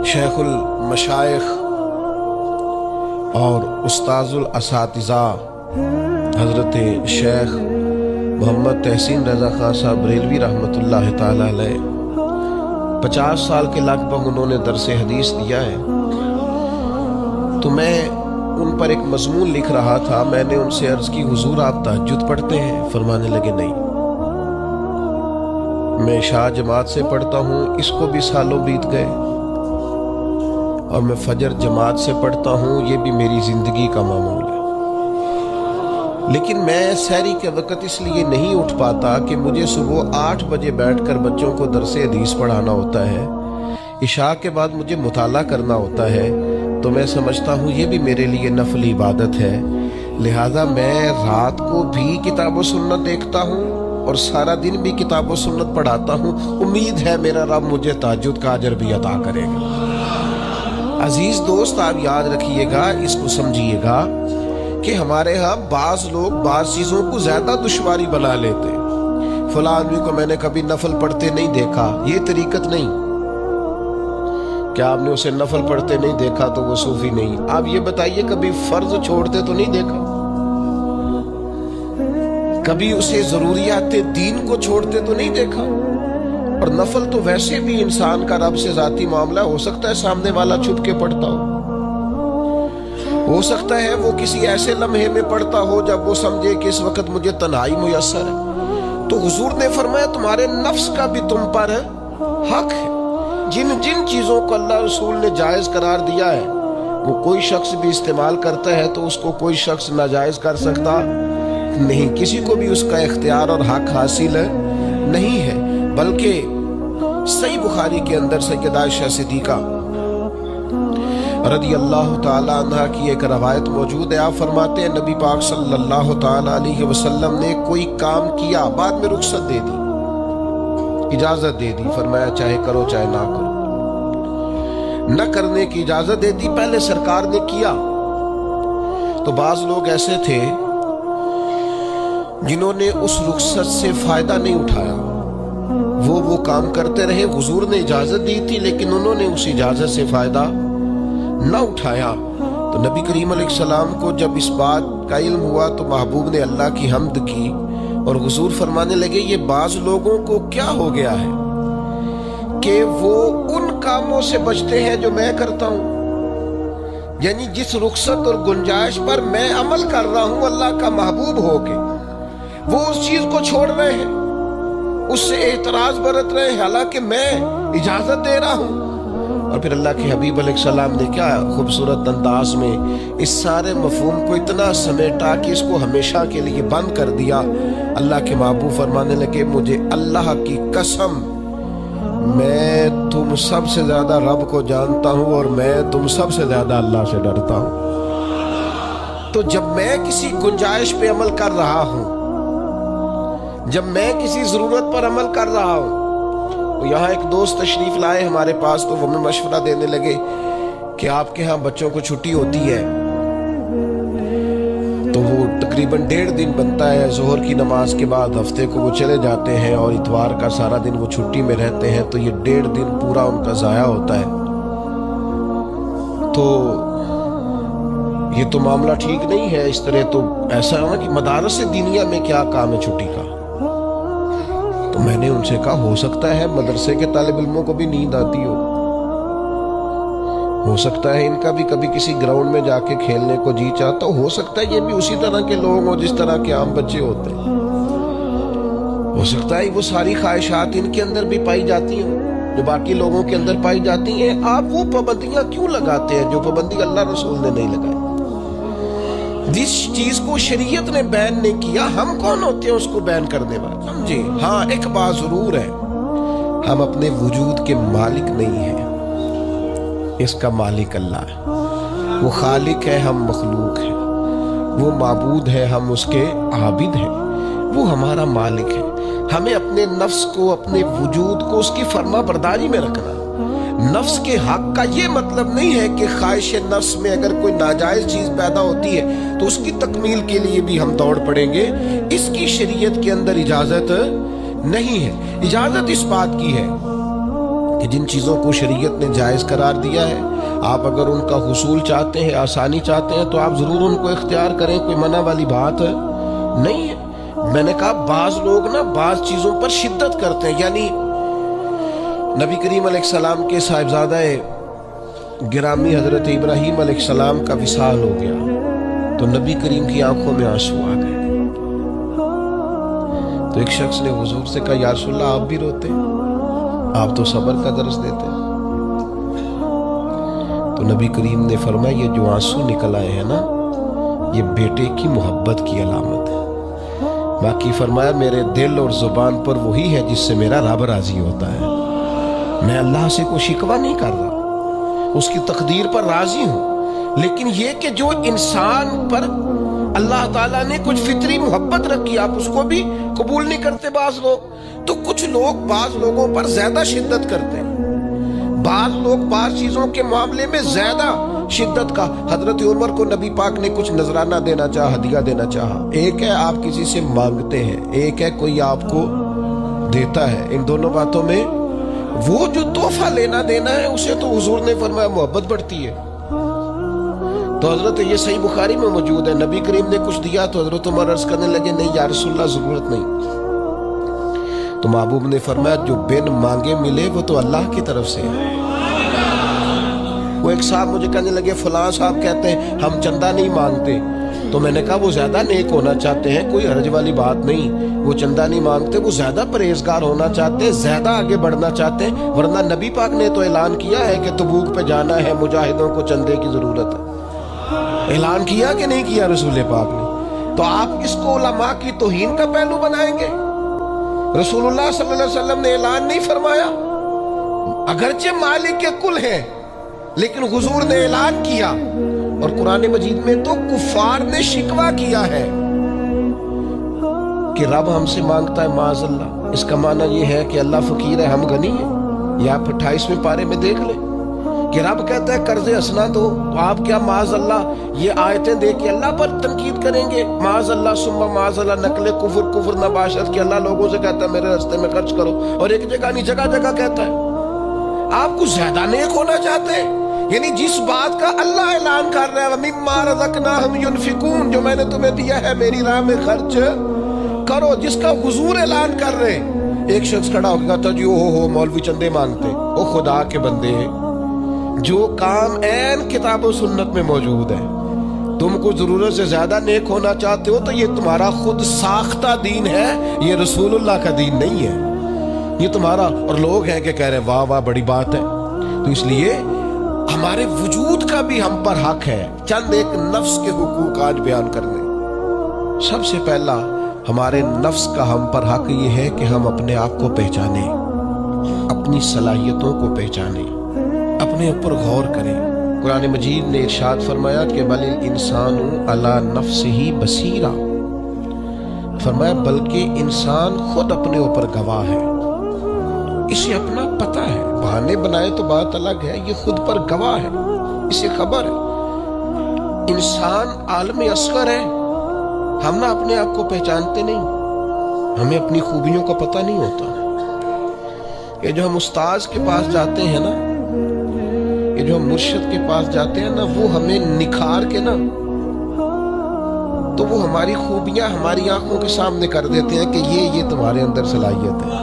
[SPEAKER 1] شیخ المشائخ اور استاذ الاساتذہ حضرت شیخ محمد تحسین رضا خان صاحب بریلوی رحمۃ اللہ تعالی علیہ 50 سال کے لگ بھگ انہوں نے درس حدیث دیا ہے۔ تو میں ان پر ایک مضمون لکھ رہا تھا، میں نے ان سے عرض کی حضور آپ تہجد پڑھتے ہیں؟ فرمانے لگے نہیں، میں عشاء جماعت سے پڑھتا ہوں، اس کو بھی سالوں بیت گئے، اور میں فجر جماعت سے پڑھتا ہوں، یہ بھی میری زندگی کا معمول ہے، لیکن میں سحری کے وقت اس لیے نہیں اٹھ پاتا کہ مجھے صبح 8 بجے بیٹھ کر بچوں کو درس حدیث پڑھانا ہوتا ہے، عشاء کے بعد مجھے مطالعہ کرنا ہوتا ہے، تو میں سمجھتا ہوں یہ بھی میرے لیے نفل عبادت ہے، لہٰذا میں رات کو بھی کتاب و سنت دیکھتا ہوں اور سارا دن بھی کتاب و سنت پڑھاتا ہوں، امید ہے میرا رب مجھے تہجد کا اجر بھی عطا کرے گا۔ عزیز دوست، آپ یاد رکھیے گا، اس کو سمجھیے گا کہ ہمارے ہاں بعض لوگ بعض چیزوں کو زیادہ دشواری بنا لیتے ہیں۔ فلاں آدمی کو میں نے کبھی نفل پڑھتے نہیں دیکھا، یہ طریقت نہیں۔ کیا آپ نے اسے نفل پڑھتے نہیں دیکھا تو وہ صوفی نہیں؟ آپ یہ بتائیے کبھی فرض چھوڑتے تو نہیں دیکھا؟ کبھی اسے ضروریات دین کو چھوڑتے تو نہیں دیکھا؟ اور نفل تو ویسے بھی انسان کا رب سے ذاتی معاملہ، ہو سکتا ہے سامنے والا چھپ کے پڑھتا ہو سکتا ہے وہ کسی ایسے لمحے میں پڑھتا ہو جب وہ سمجھے کہ اس وقت مجھے تنہائی میسر ہے۔ تو حضور نے فرمایا تمہارے نفس کا بھی تم پر حق ہے۔ جن چیزوں کو اللہ رسول نے جائز قرار دیا ہے وہ کوئی شخص بھی استعمال کرتا ہے تو اس کو کوئی شخص ناجائز کر سکتا نہیں، کسی کو بھی اس کا اختیار اور حق حاصل نہیں ہے۔ بلکہ صحیح بخاری کے اندر سیدہ عائشہ صدیقہ رضی اللہ تعالی عنہ کی ایک روایت موجود ہے، آپ فرماتے ہیں نبی پاک صلی اللہ تعالی علیہ وسلم نے کوئی کام کیا، بعد میں رخصت دے دی، اجازت دے دی، فرمایا چاہے کرو چاہے نہ کرو، نہ کرنے کی اجازت دے دی، پہلے سرکار نے کیا۔ تو بعض لوگ ایسے تھے جنہوں نے اس رخصت سے فائدہ نہیں اٹھایا، وہ کام کرتے رہے، حضور نے اجازت دی تھی لیکن انہوں نے اس اجازت سے فائدہ نہ اٹھایا۔ تو نبی کریم علیہ السلام کو جب اس بات کا علم ہوا تو محبوب نے اللہ کی حمد کی اور حضور فرمانے لگے یہ بعض لوگوں کو کیا ہو گیا ہے کہ وہ ان کاموں سے بچتے ہیں جو میں کرتا ہوں، یعنی جس رخصت اور گنجائش پر میں عمل کر رہا ہوں اللہ کا محبوب ہو کے، وہ اس چیز کو چھوڑ رہے ہیں، اس سے اعتراض برت رہے ہیں، حالانکہ میں اجازت دے رہا ہوں۔ اور پھر اللہ کے حبیب علیہ السلام نے کیا خوبصورت انداز میں اس سارے مفہوم کو اتنا سمیٹا کہ اس کو ہمیشہ کے لیے بند کر دیا۔ اللہ کے محبوب فرمانے لگے مجھے اللہ کی قسم میں تم سب سے زیادہ رب کو جانتا ہوں اور میں تم سب سے زیادہ اللہ سے ڈرتا ہوں۔ تو جب میں کسی گنجائش پہ عمل کر رہا ہوں، جب میں کسی ضرورت پر عمل کر رہا ہوں، یہاں ایک دوست تشریف لائے ہمارے پاس تو وہ ہمیں مشورہ دینے لگے کہ آپ کے ہاں بچوں کو چھٹی ہوتی ہے تو وہ تقریباً 1.5 دن بنتا ہے، ظہر کی نماز کے بعد ہفتے کو وہ چلے جاتے ہیں اور اتوار کا سارا دن وہ چھٹی میں رہتے ہیں، تو یہ 1.5 دن پورا ان کا ضائع ہوتا ہے۔ تو یہ تو معاملہ ٹھیک نہیں ہے، اس طرح تو ایسا ہے نا کہ مدارس دینیہ میں کیا کام ہے چھٹی کا؟ تو میں نے ان سے کہا ہو سکتا ہے مدرسے کے طالب علموں کو بھی نیند آتی ہو سکتا ہے ان کا بھی کبھی کسی گراؤنڈ میں جا کے کھیلنے کو جی چاہتا ہو سکتا ہے یہ بھی اسی طرح کے لوگ ہوں جس طرح کے عام بچے ہوتے ہیں، ہو سکتا ہے وہ ساری خواہشات ان کے اندر بھی پائی جاتی ہیں جو باقی لوگوں کے اندر پائی جاتی ہیں۔ آپ وہ پابندیاں کیوں لگاتے ہیں جو پابندی اللہ رسول نے نہیں لگائی؟ جس چیز کو شریعت نے بین نہیں کیا، ہم کون ہوتے ہیں اس کو بین کرنے والے؟ سمجھے؟ ہاں ایک بات ضرور ہے، ہم اپنے وجود کے مالک نہیں ہیں، اس کا مالک اللہ ہے، وہ خالق ہے، ہم مخلوق ہیں۔ وہ معبود ہے، ہم اس کے عابد ہیں، وہ ہمارا مالک ہے۔ ہمیں اپنے نفس کو، اپنے وجود کو اس کی فرما برداری میں رکھنا۔ نفس کے حق کا یہ مطلب نہیں ہے کہ خواہش نفس میں اگر کوئی ناجائز چیز پیدا ہوتی ہے تو اس کی تکمیل کے لیے بھی ہم دوڑ پڑیں گے، اس کی شریعت کے اندر اجازت نہیں ہے۔ اجازت اس بات کی ہے کہ جن چیزوں کو شریعت نے جائز قرار دیا ہے، آپ اگر ان کا حصول چاہتے ہیں، آسانی چاہتے ہیں، تو آپ ضرور ان کو اختیار کریں، کوئی منع والی بات نہیں ہے۔ میں نے کہا بعض لوگ نا بعض چیزوں پر شدت کرتے ہیں، یعنی نبی کریم علیہ السلام کے صاحبزادہ گرامی حضرت ابراہیم علیہ السلام کا وصال ہو گیا تو نبی کریم کی آنکھوں میں آنسو آ گئے۔ تو ایک شخص نے حضور سے کہا یا رسول اللہ آپ بھی روتے، آپ تو صبر کا درس دیتے۔ تو نبی کریم نے فرمایا یہ جو آنسو نکل آئے ہیں نا، یہ بیٹے کی محبت کی علامت ہے۔ باقی فرمایا میرے دل اور زبان پر وہی ہے جس سے میرا رب راضی ہوتا ہے۔ میں اللہ سے کوئی شکوہ نہیں کر رہا، اس کی تقدیر پر راضی ہوں، لیکن یہ کہ جو انسان پر اللہ تعالیٰ نے کچھ فطری محبت رکھی آپ اس کو بھی قبول نہیں کرتے بعض لوگ۔ تو کچھ لوگ بعض لوگوں پر زیادہ شدت کرتے ہیں، بعض لوگ بعض چیزوں کے معاملے میں زیادہ شدت کا۔ حضرت عمر کو نبی پاک نے کچھ نذرانہ دینا چاہا، ہدیہ دینا چاہا۔ ایک ہے آپ کسی سے مانگتے ہیں، ایک ہے کوئی آپ کو دیتا ہے، ان دونوں باتوں میں وہ جو تحفہ لینا دینا ہے اسے تو حضور نے فرمایا محبت بڑھتی ہے۔ تو حضرت یہ صحیح بخاری میں موجود ہے، نبی کریم نے کچھ دیا تو حضرت عمر عرض کرنے لگے نہیں یا رسول اللہ ضرورت نہیں۔ تو محبوب نے فرمایا جو بن مانگے ملے وہ تو اللہ کی طرف سے ہے۔ وہ ایک صاحب مجھے کہنے لگے فلاں صاحب کہتے ہیں ہم چندہ نہیں مانگتے، تو میں نے کہا وہ زیادہ نیک ہونا چاہتے ہیں، کوئی حرج والی بات نہیں، وہ چندہ نہیں مانگتے، وہ زیادہ پرہیزگار ہونا چاہتے ہیں، زیادہ آگے بڑھنا چاہتے ہیں، ورنہ نبی پاک نے تو اعلان کیا ہے کہ تبوک پہ جانا ہے، مجاہدوں کو چندے کی ضرورت ہے۔ اعلان کیا کہ نہیں کیا رسول پاک نے؟ تو آپ اس کو علماء کی توہین کا پہلو بنائیں گے؟ رسول اللہ صلی اللہ علیہ وسلم نے اعلان نہیں فرمایا؟ اگرچہ مالک کل ہے لیکن حضور نے اعلان کیا، اور قرآن مجید میں تو کفار نے شکوہ کیا ہے کہ رب ہم سے مانگتا ہے معاذ اللہ۔ اس کا معنی یہ ہے کہ اللہ فقیر ہے ہم غنی ہیں، یا آپ 28ویں پارے میں دیکھ لیں کہ رب کہتا ہے قرض حسنہ دو، تو آپ کیا معاذ اللہ یہ آیتیں دے کے اللہ پر تنقید کریں گے؟ معاذ اللہ ثم معاذ اللہ، نقل کفر نباشت کہ اللہ لوگوں سے کہتا ہے میرے راستے میں خرچ کرو، اور ایک جگہ نہیں جگہ جگہ کہتا ہے۔ آپ کچھ زیادہ نیک ہونا چاہتے ہیں، یعنی جس بات کا اللہ اعلان کر رہا ہے وَمِمَّا رَزَقْنَاهُمْ يُنْفِقُونَ، جو میں نے تمہیں دیا ہے میری راہ میں خرچ کرو، جس کا حضور اعلان کر رہے ہیں۔ ایک شخص کھڑا ہو گیا تھا جی او مولوی چندے مانگتے، او خدا کے بندے ہیں، جو کام عین کتاب و سنت میں موجود ہے، تم کو ضرورت سے زیادہ نیک ہونا چاہتے ہو تو یہ تمہارا خود ساختہ دین ہے، یہ رسول اللہ کا دین نہیں ہے، یہ تمہارا۔ اور لوگ ہیں کہ کہہ رہے ہیں واہ واہ بڑی بات ہے۔ تو اس لیے ہمارے وجود کا بھی ہم پر حق ہے۔ چند ایک نفس کے حقوق آج بیان کرنے۔ سب سے پہلا ہمارے نفس کا ہم پر حق یہ ہے کہ ہم اپنے آپ کو پہچانیں، اپنی صلاحیتوں کو پہچانیں، اپنے اوپر غور کریں۔ قرآن مجید نے ارشاد فرمایا کہ بل الانسان علی نفسہ بصیرہ، فرمایا بلکہ انسان خود اپنے اوپر گواہ ہے، اسے اپنا پتہ ہے، بہانے بنائے تو بات الگ ہے، یہ خود پر گواہ ہے، اسے خبر ہے۔ انسان عالم اصغر ہے، ہم نہ اپنے آپ کو پہچانتے نہیں، ہمیں اپنی خوبیوں کا پتہ نہیں ہوتا۔ یہ جو ہم استاذ کے پاس جاتے ہیں نا، یہ جو ہم مرشد کے پاس جاتے ہیں نا، وہ ہمیں نکھار کے نا تو وہ ہماری خوبیاں ہماری آنکھوں کے سامنے کر دیتے ہیں کہ یہ تمہارے اندر صلاحیت ہے۔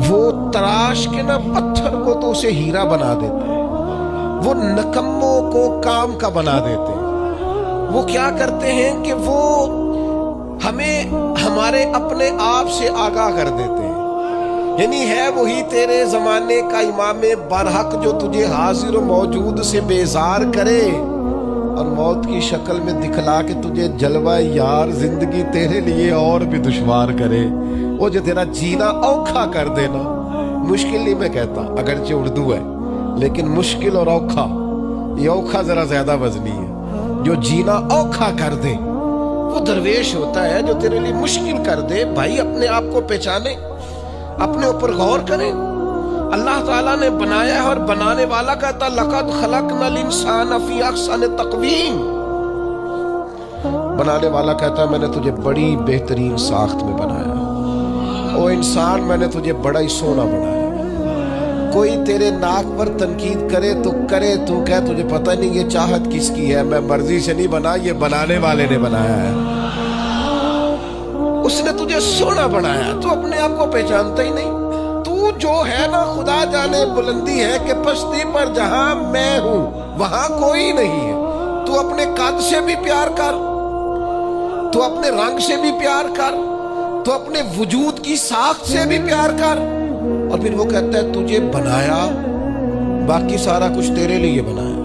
[SPEAKER 1] وہ تراش کے نا پتھر کو تو اسے ہیرا بنا دیتے ہیں، وہ نکموں کو کام کا بنا دیتے ہیں۔ وہ کیا کرتے ہیں کہ وہ ہمیں ہمارے اپنے آپ سے آگاہ کر دیتے ہیں، یعنی ہے وہی تیرے زمانے کا امام برحق جو تجھے حاضر و موجود سے بیزار کرے اور موت کی شکل میں دکھلا کے تجھے جلوہ یار زندگی تیرے لیے اور بھی دشوار کرے، وہ جو تیرا جینا اوکھا کر دینا۔ مشکل نہیں میں کہتا، اگرچہ اردو ہے لیکن مشکل اور اوکھا، یہ اوکھا ذرا زیادہ وزنی ہے۔ جو جینا اوکھا کر دے، وہ درویش ہوتا ہے جو تیرے لیے مشکل کر دے۔ بھائی اپنے آپ کو پہچانے، اپنے اوپر غور کریں۔ اللہ تعالیٰ نے بنایا ہے اور بنانے والا کہتا لقد خلقنا الانسان فی احسن تقویم۔ بنانے والا کہتا ہے میں نے تجھے بڑی بہترین ساخت میں بنایا۔ او انسان میں نے تجھے بڑا ہی سونا بنایا۔ کوئی تیرے ناک پر تنقید کرے تو کرے، تو کہ تجھے پتہ نہیں یہ چاہت کس کی ہے، میں مرضی سے نہیں بنا، یہ بنانے والے نے بنایا ہے۔ اس نے تجھے سونا بنایا، تو اپنے آپ کو پہچانتا ہی نہیں۔ تو جو ہے نا خدا جانے بلندی ہے کہ پستی پر جہاں میں ہوں وہاں کوئی نہیں ہے۔ تو اپنے قد سے بھی پیار کر، تو اپنے رنگ سے بھی پیار کر، تو اپنے وجود کی ساخت سے بھی پیار کر۔ اور پھر وہ کہتا ہے تجھے بنایا، باقی سارا کچھ تیرے لیے بنایا۔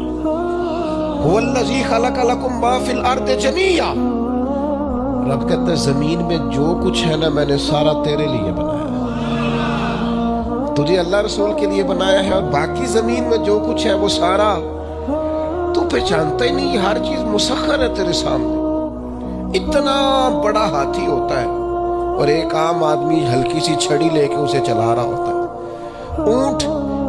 [SPEAKER 1] هو الذی خلق لکم ما فی الارض جمیعا۔ رب کہتا ہے زمین میں جو کچھ ہے نا میں نے سارا تیرے لیے بنایا ہے۔ تجھے اللہ رسول کے لیے بنایا ہے، اور باقی زمین میں جو کچھ ہے وہ سارا تو پہچانتا ہی نہیں۔ ہر چیز مسخر ہے تیرے سامنے۔ اتنا بڑا ہاتھی ہوتا ہے اور ایک عام آدمی ہلکی سی چھڑی لے کے اسے چلا رہا ہوتا ہے۔ اونٹ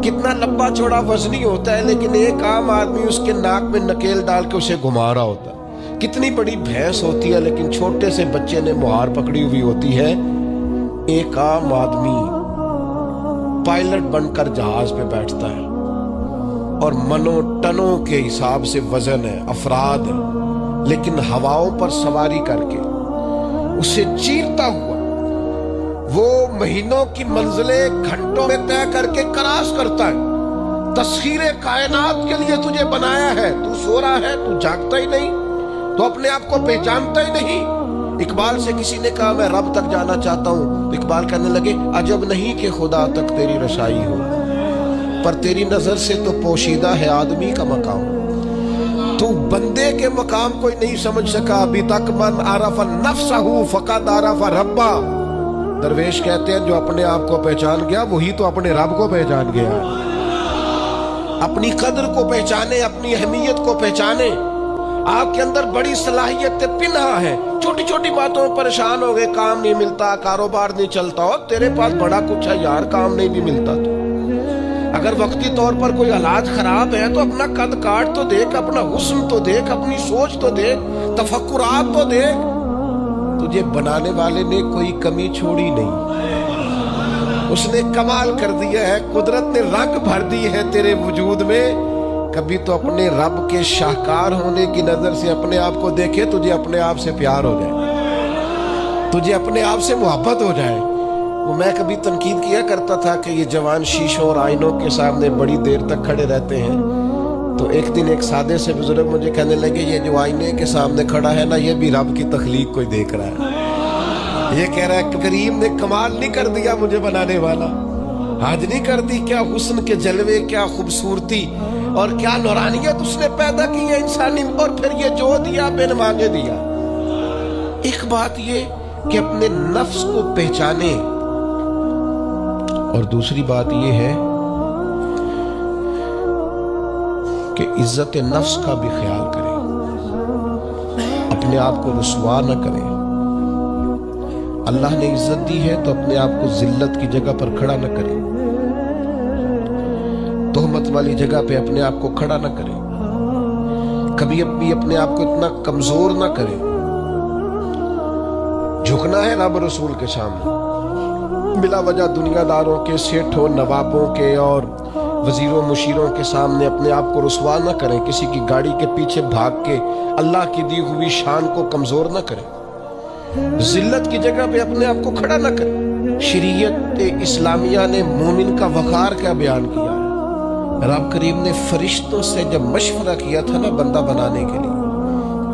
[SPEAKER 1] کتنا لمبا چوڑا وزنی ہوتا ہے لیکن ایک عام آدمی اس کے ناک میں نکیل ڈال کے اسے گھما رہا ہوتا ہے۔ کتنی بڑی بھینس ہوتی ہے لیکن چھوٹے سے بچے نے مہار پکڑی ہوئی ہوتی ہے۔ ایک عام آدمی پائلٹ بن کر جہاز پہ بیٹھتا ہے اور منوں ٹنوں کے حساب سے وزن ہے، افراد ہے، لیکن ہواؤں پر سواری کر کے اسے چیرتا ہوا وہ مہینوں کی منزلیں گھنٹوں میں طے کر کے کراس کرتا ہے۔ تسخیر کائنات کے لیے تجھے بنایا ہے، تو سو رہا ہے، تو جاگتا ہی نہیں، تو اپنے آپ کو پہچانتا ہی نہیں۔ اقبال سے کسی نے کہا میں رب تک جانا چاہتا ہوں، تو اقبال کہنے لگے عجب نہیں کہ خدا تک تیری رسائی ہو، پر تیری نظر سے تو پوشیدہ ہے آدمی کا مقام۔ تو بندے کے مقام کوئی نہیں سمجھ سکا، ابھی تک من عرف نفسہ فقد عرف ربا۔ درویش کہتے ہیں جو اپنے آپ کو پہچان گیا وہی تو اپنے رب کو پہچان گیا۔ اپنی قدر کو پہچانے، اپنی اہمیت کو پہچانے۔ آپ کے اندر بڑی صلاحیت پنہا ہے، چھوٹی چھوٹی باتوں میں پریشان ہو گئے، کام نہیں ملتا، کاروبار نہیں چلتا، اور تیرے پاس بڑا کچھ ہے یار، کام نہیں بھی ملتا۔ تو اگر وقتی طور پر کوئی حالات خراب ہے تو اپنا قد کاٹ تو دیکھ، اپنا حسن تو دیکھ، اپنی سوچ تو دیکھ، تفکرات تو دیکھ۔ تجھے بنانے والے نے کوئی کمی چھوڑی نہیں، اس نے کمال کر دیا ہے، قدرت نے رنگ بھر دی ہے تیرے وجود میں۔ کبھی تو اپنے رب کے شاہکار ہونے کی نظر سے اپنے آپ کو دیکھے، تجھے اپنے آپ سے پیار ہو جائے، تجھے اپنے آپ سے محبت ہو جائے۔ وہ میں کبھی تنقید کیا کرتا تھا کہ یہ جوان شیشوں اور آئینوں کے سامنے بڑی دیر تک کھڑے رہتے ہیں، تو ایک دن ایک سادے سے بزرگ مجھے کہنے لگے یہ جو آئینے کے سامنے کھڑا ہے نا یہ بھی رب کی تخلیق کوئی دیکھ رہا ہے۔ یہ کہہ رہا ہے کہ کریم نے کمال نہیں کر دیا مجھے بنانے والا، حد نہیں کر دی، کیا حسن کے جلوے، کیا خوبصورتی اور کیا نورانیت اس نے پیدا کی ہے انسانی، اور پھر یہ جو دیا بن مانگے دیا۔ ایک بات یہ کہ اپنے نفس کو پہچانے، اور دوسری بات یہ ہے کہ عزت نفس کا بھی خیال کریں، اپنے آپ کو رسوا نہ کریں۔ اللہ نے عزت دی ہے تو اپنے آپ کو ذلت کی جگہ پر کھڑا نہ کریں، تہمت والی جگہ پہ اپنے آپ کو کھڑا نہ کریں، کبھی بھی اپنے آپ کو اتنا کمزور نہ کریں۔ جھکنا ہے رب رسول کے سامنے، بلا وجہ دنیا داروں کے، سیٹھوں، نوابوں کے اور وزیروں مشیروں کے سامنے اپنے آپ کو رسوا نہ کریں، کسی کی گاڑی کے پیچھے بھاگ کے اللہ کی دی ہوئی شان کو کمزور نہ کریں، ذلت کی جگہ پہ اپنے آپ کو کھڑا نہ کریں۔ شریعت اسلامیہ نے مومن کا وقار کیا بیان کیا ہے۔ رب کریم نے فرشتوں سے جب مشورہ کیا تھا نا بندہ بنانے کے لیے،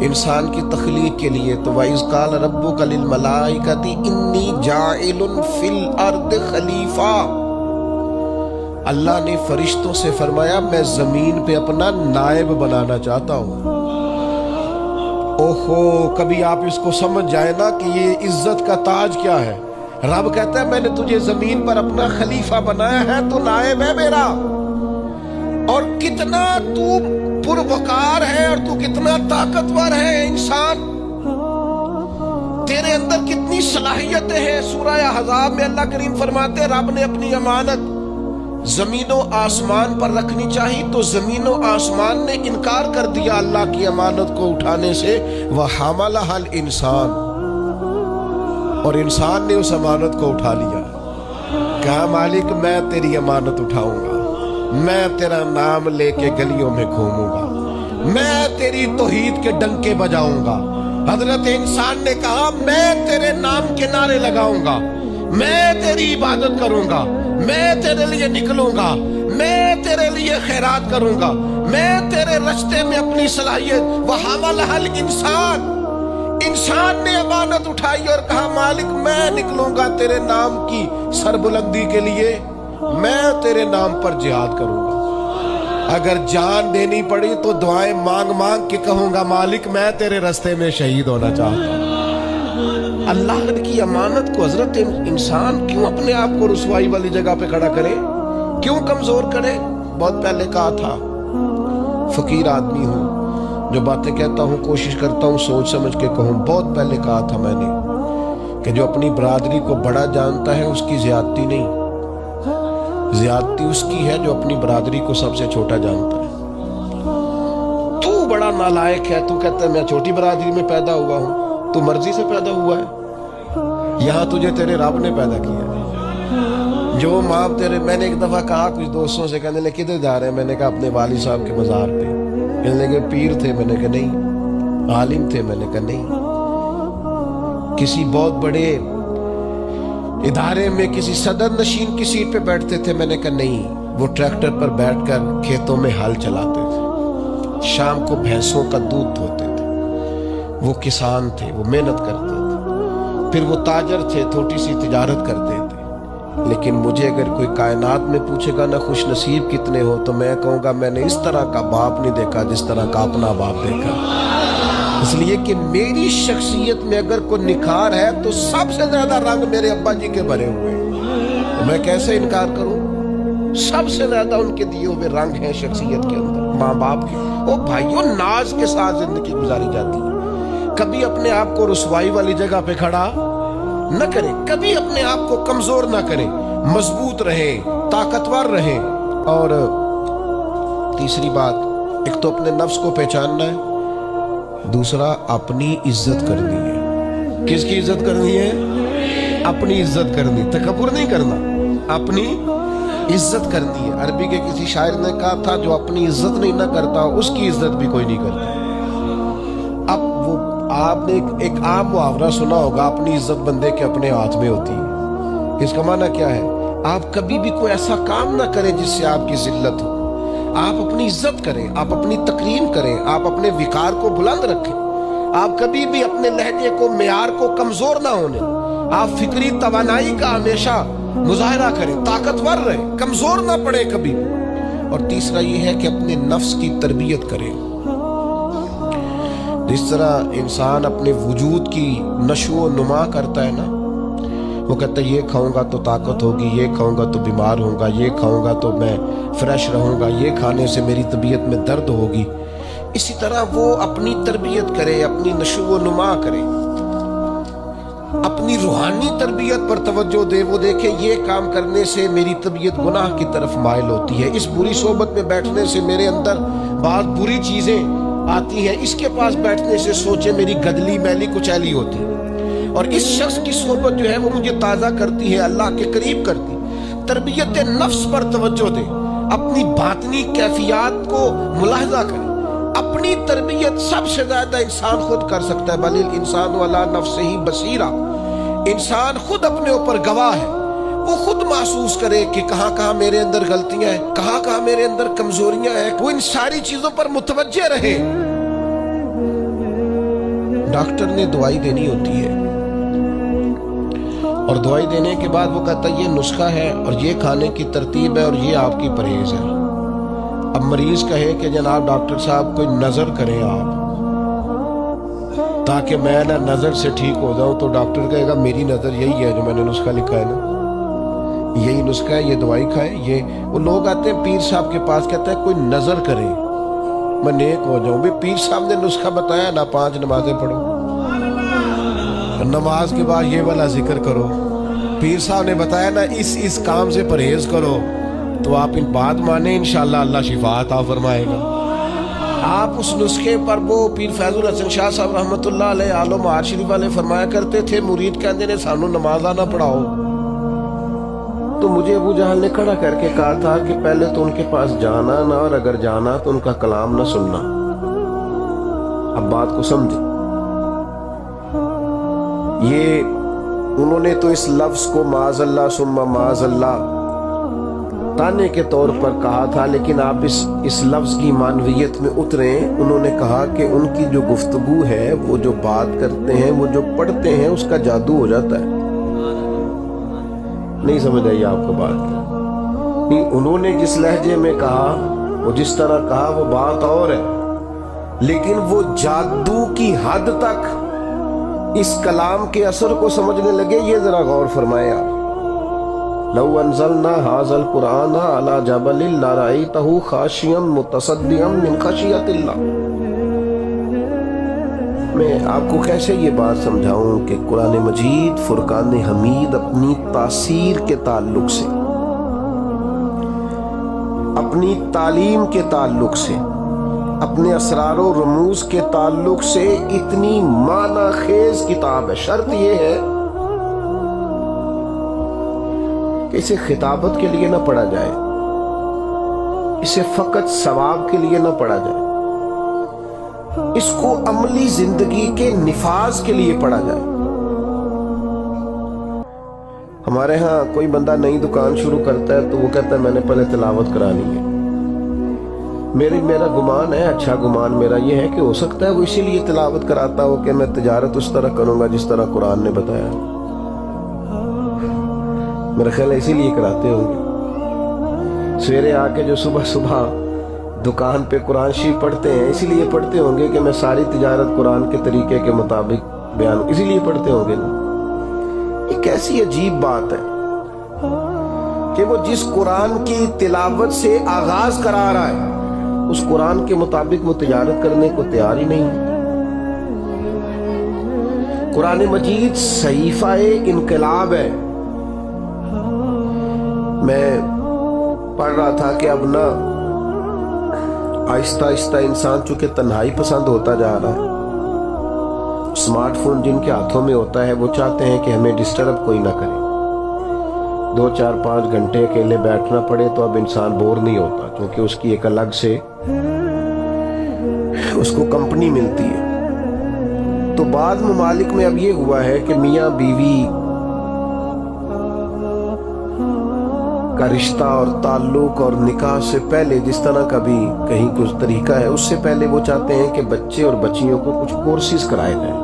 [SPEAKER 1] انسان کی تخلیق کے لیے، تو وَإِذْ قَالَ رَبُّكَ لِلْمَلَائِكَةِ إِنِّي جَاعِلٌ فِي الْأَرْضِ خَلِيفَةً۔ اللہ نے فرشتوں سے فرمایا میں زمین پہ اپنا نائب بنانا چاہتا ہوں۔ اوہو، کبھی آپ اس کو سمجھ جائے نا کہ یہ عزت کا تاج کیا ہے۔ رب کہتا ہے میں نے تجھے زمین پر اپنا خلیفہ بنایا ہے، تو نائب ہے میرا، اور کتنا تو پروقار ہے اور تو کتنا طاقتور ہے انسان، تیرے اندر کتنی صلاحیتیں ہیں۔ سورہ احزاب میں اللہ کریم فرماتے ہیں رب نے اپنی امانت زمین و آسمان پر رکھنی چاہیے تو زمین و آسمان نے انکار کر دیا اللہ کی امانت کو اٹھانے سے، وَحَمَلَهَا الْإِنسان، اور انسان نے اس امانت کو اٹھا لیا، کہا مالک میں تیری امانت اٹھاؤں گا، میں تیرا نام لے کے گلیوں میں گھوموں گا، میں تیری توحید کے ڈنکے بجاؤں گا۔ حضرت انسان نے کہا میں تیرے نام کے نعرے لگاؤں گا، میں تیری عبادت کروں گا، میں تیرے لیے نکلوں گا، میں تیرے لیے خیرات کروں گا، میں تیرے رستے میں اپنی صلاحیت۔ وَحَمَلَهَا الْإِنسان، انسان نے امانت اٹھائی اور کہا مالک میں نکلوں گا تیرے نام کی سربلندی کے لیے، میں تیرے نام پر جہاد کروں گا، اگر جان دینی پڑی تو دعائیں مانگ مانگ کے کہوں گا مالک میں تیرے رستے میں شہید ہونا چاہتا ہوں۔ اللہ کی امانت کو حضرت انسان کیوں اپنے آپ کو رسوائی والی جگہ پہ کھڑا کرے، کیوں کمزور کرے؟ بہت پہلے کہا تھا، فقیر آدمی ہوں، جو باتیں کہتا ہوں کوشش کرتا ہوں سوچ سمجھ کے کہوں۔ بہت پہلے کہا تھا میں نے کہ جو اپنی برادری کو بڑا جانتا ہے اس کی زیادتی نہیں، زیادتی اس کی ہے جو اپنی برادری کو سب سے چھوٹا جانتا ہے۔ تو بڑا نالائق ہے، تو کہتا ہے میں چھوٹی برادری میں پیدا ہوا ہوں، تو مرضی سے پیدا ہوا ہے، یہاں تجھے تیرے رب نے پیدا کیا ہے۔ جو ماں تیرے، میں نے ایک دفعہ کہا کچھ دوستوں سے، کہنے لگے کدھر جا رہے ہیں؟ میں نے کہا اپنے والد صاحب کے مزار پہ۔ کہنے لگے پیر تھے؟ میں نے کہا نہیں۔ عالم تھے؟ میں نے کہا نہیں۔ کسی بہت بڑے ادارے میں کسی صدر نشین کی سیٹ پہ بیٹھتے تھے؟ میں نے کہا نہیں، وہ ٹریکٹر پر بیٹھ کر کھیتوں میں ہل چلاتے تھے، شام کو بھینسوں کا دودھ دھوتے تھے، وہ کسان تھے، وہ محنت کرتے تھے، پھر وہ تاجر تھے، چھوٹی سی تجارت کرتے تھے۔ لیکن مجھے اگر کوئی کائنات میں پوچھے گا نا خوش نصیب کتنے ہو، تو میں کہوں گا میں نے اس طرح کا باپ نہیں دیکھا جس طرح کا اپنا باپ دیکھا، اس لیے کہ میری شخصیت میں اگر کوئی نکھار ہے تو سب سے زیادہ رنگ میرے ابا جی کے بھرے ہوئے ہیں، تو میں کیسے انکار کروں؟ سب سے زیادہ ان کے دیے ہوئے رنگ ہیں شخصیت کے اندر، ماں باپ کے۔ او بھائیوں، ناز کے ساتھ زندگی گزاری جاتی ہے، کبھی اپنے آپ کو رسوائی والی جگہ پہ کھڑا نہ کرے، کبھی اپنے آپ کو کمزور نہ کرے، مضبوط رہے، طاقتور رہے۔ اور تیسری بات، ایک تو اپنے نفس کو پہچاننا ہے، دوسرا اپنی عزت کرنی ہے۔ کس کی عزت کرنی ہے؟ اپنی عزت کرنی، تکبر نہیں کرنا، اپنی عزت کرنی ہے۔ عربی کے کسی شاعر نے کہا تھا جو اپنی عزت نہیں نہ کرتا اس کی عزت بھی کوئی نہیں کرتا۔ اب وہ آپ نے ایک عام محاورہ سنا ہوگا، اپنی عزت بندے کے اپنے ہاتھ میں ہوتی ہے۔ اس کا معنی کیا ہے؟ آپ کبھی بھی کوئی ایسا کام نہ کریں جس سے آپ کی ذلت ہو، آپ اپنی عزت کریں، آپ اپنی تکریم کریں، آپ اپنے وقار کو بلند رکھیں، آپ کبھی بھی اپنے لہجے کو، معیار کو کمزور نہ ہونے، آپ فکری توانائی کا ہمیشہ مظاہرہ کریں، طاقتور رہیں، کمزور نہ پڑے کبھی۔ اور تیسرا یہ ہے کہ اپنے نفس کی تربیت کریں۔ جس طرح انسان اپنے وجود کی نشو و نما کرتا ہے نا، وہ کہتا ہے یہ کھاؤں گا تو طاقت ہوگی، یہ کھاؤں گا تو بیمار ہوں گا، یہ کھاؤں گا تو میں فریش رہوں گا، یہ کھانے سے میری طبیعت میں درد ہوگی، اسی طرح وہ اپنی تربیت کرے، اپنی نشو و نما کرے، اپنی روحانی تربیت پر توجہ دے۔ وہ دیکھے یہ کام کرنے سے میری طبیعت گناہ کی طرف مائل ہوتی ہے، اس بری صحبت میں بیٹھنے سے میرے اندر بعض بری چیزیں آتی ہیں، اس کے پاس بیٹھنے سے سوچے میری گدلی میلی کچیلی ہوتی ہے، اور اس شخص کی صحبت جو ہے وہ مجھے تازہ کرتی ہے، اللہ کے قریب کرتی۔ تربیت نفس پر توجہ دے، اپنی باطنی کیفیات کو ملاحظہ کرے۔ اپنی تربیت سب سے زیادہ انسان خود کر سکتا ہے، بل الانسان علی نفسہ بصیرہ، انسان خود اپنے اوپر گواہ ہے، وہ خود محسوس کرے کہ کہاں کہاں میرے اندر غلطیاں ہیں، کہاں کہاں میرے اندر کمزوریاں ہیں، وہ ان ساری چیزوں پر متوجہ رہے۔ ڈاکٹر نے دوائی دینی ہوتی ہے، اور دوائی دینے کے بعد وہ کہتا ہے یہ نسخہ ہے اور یہ کھانے کی ترتیب ہے اور یہ آپ کی پرہیز ہے۔ اب مریض کہے کہ جناب ڈاکٹر صاحب کوئی نظر کریں آپ تاکہ میں نظر سے ٹھیک ہو جاؤں، تو ڈاکٹر کہے گا میری نظر یہی ہے جو میں نے نسخہ لکھا ہے نا، یہی نسخہ ہے، یہ دوائی کھائیں. یہ وہ لوگ آتے ہیں پیر صاحب کے پاس، کہتا ہے کوئی نظر کرے میں نیک ہو جاؤں. بھی پیر صاحب نے نسخہ بتایا نا، 5 نمازیں پڑھو، نماز کے بعد یہ والا ذکر کرو. پیر صاحب نے بتایا نا اس کام سے پرہیز کرو، تو آپ ان بات مانیں، انشاءاللہ اللہ شفا عطا فرمائے گا. آپ اس نسخے پر، وہ پیر فیض الحسن شاہ صاحب رحمۃ اللہ علیہ آل مہار شریف والے فرمایا کرتے تھے، مرید کہتے نے سانو نماز نہ پڑھاؤ. تو مجھے ابو جہل نے کھڑا کر کے کہا تھا کہ پہلے تو ان کے پاس جانا نہ، اور اگر جانا تو ان کا کلام نہ سننا. اب بات کو سمجھے. یہ انہوں نے تو اس لفظ کو معاذ اللہ ثم معاذ اللہ تانے کے طور پر کہا تھا، لیکن آپ اس لفظ کی معنویت میں اتریں. انہوں نے کہا کہ ان کی جو گفتگو ہے، وہ جو بات کرتے ہیں، وہ جو پڑھتے ہیں، اس کا جادو ہو جاتا ہے. نہیں سمجھ آئی آپ کو بات؟ نہیں، انہوں نے جس لہجے میں کہا، وہ جس طرح کہا، وہ بات اور ہے، لیکن وہ جادو کی حد تک اس کلام کے اثر کو سمجھنے لگے. یہ ذرا غور فرمائے آپ. لو انزلنا هذا القرآن على جبل لرأيته خاشعا متصدعا من خشیۃ اللہ. میں آپ کو کیسے یہ بات سمجھاؤں کہ قرآن مجید فرقان حمید اپنی تاثیر کے تعلق سے، اپنی تعلیم کے تعلق سے، اپنے اسرار و رموز کے تعلق سے اتنی معنی خیز کتاب ہے. شرط یہ ہے کہ اسے خطابت کے لیے نہ پڑھا جائے، اسے فقط ثواب کے لیے نہ پڑھا جائے، اس کو عملی زندگی کے نفاذ کے لیے پڑھا جائے. ہمارے ہاں کوئی بندہ نئی دکان شروع کرتا ہے تو وہ کہتا ہے میں نے پہلے تلاوت کرانی ہے. میرا گمان ہے، اچھا گمان میرا یہ ہے کہ ہو سکتا ہے وہ اسی لیے تلاوت کراتا ہو کہ میں تجارت اس طرح کروں گا جس طرح قرآن نے بتایا. میرا خیال ہے اسی لیے کراتے ہوں گے. سویرے آ کے جو صبح دکان پہ قرآن شریف پڑھتے ہیں، اسی لیے پڑھتے ہوں گے کہ میں ساری تجارت قرآن کے طریقے کے مطابق بیان، اسی لیے پڑھتے ہوں گے نا. یہ کیسی عجیب بات ہے کہ وہ جس قرآن کی تلاوت سے آغاز کرا رہا ہے، اس قرآن کے مطابق وہ تجارت کرنے کو تیار ہی نہیں. قرآن مجید صحیفہ انقلاب ہے. میں پڑھ رہا تھا کہ اب نہ آہستہ آہستہ انسان چونکہ تنہائی پسند ہوتا جا رہا ہے. اسمارٹ فون جن کے ہاتھوں میں ہوتا ہے وہ چاہتے ہیں کہ ہمیں ڈسٹرب کوئی نہ کرے. 2 4 5 گھنٹے اکیلے بیٹھنا پڑے تو اب انسان بور نہیں ہوتا، کیونکہ اس کی ایک الگ سے اس کو کمپنی ملتی ہے. تو بعض ممالک میں اب یہ ہوا ہے کہ میاں بیوی کا رشتہ اور تعلق اور نکاح سے پہلے جس طرح کا بھی کہیں کچھ طریقہ ہے، اس سے پہلے وہ چاہتے ہیں کہ بچے اور بچیوں کو کچھ کورسز کرائے جائیں،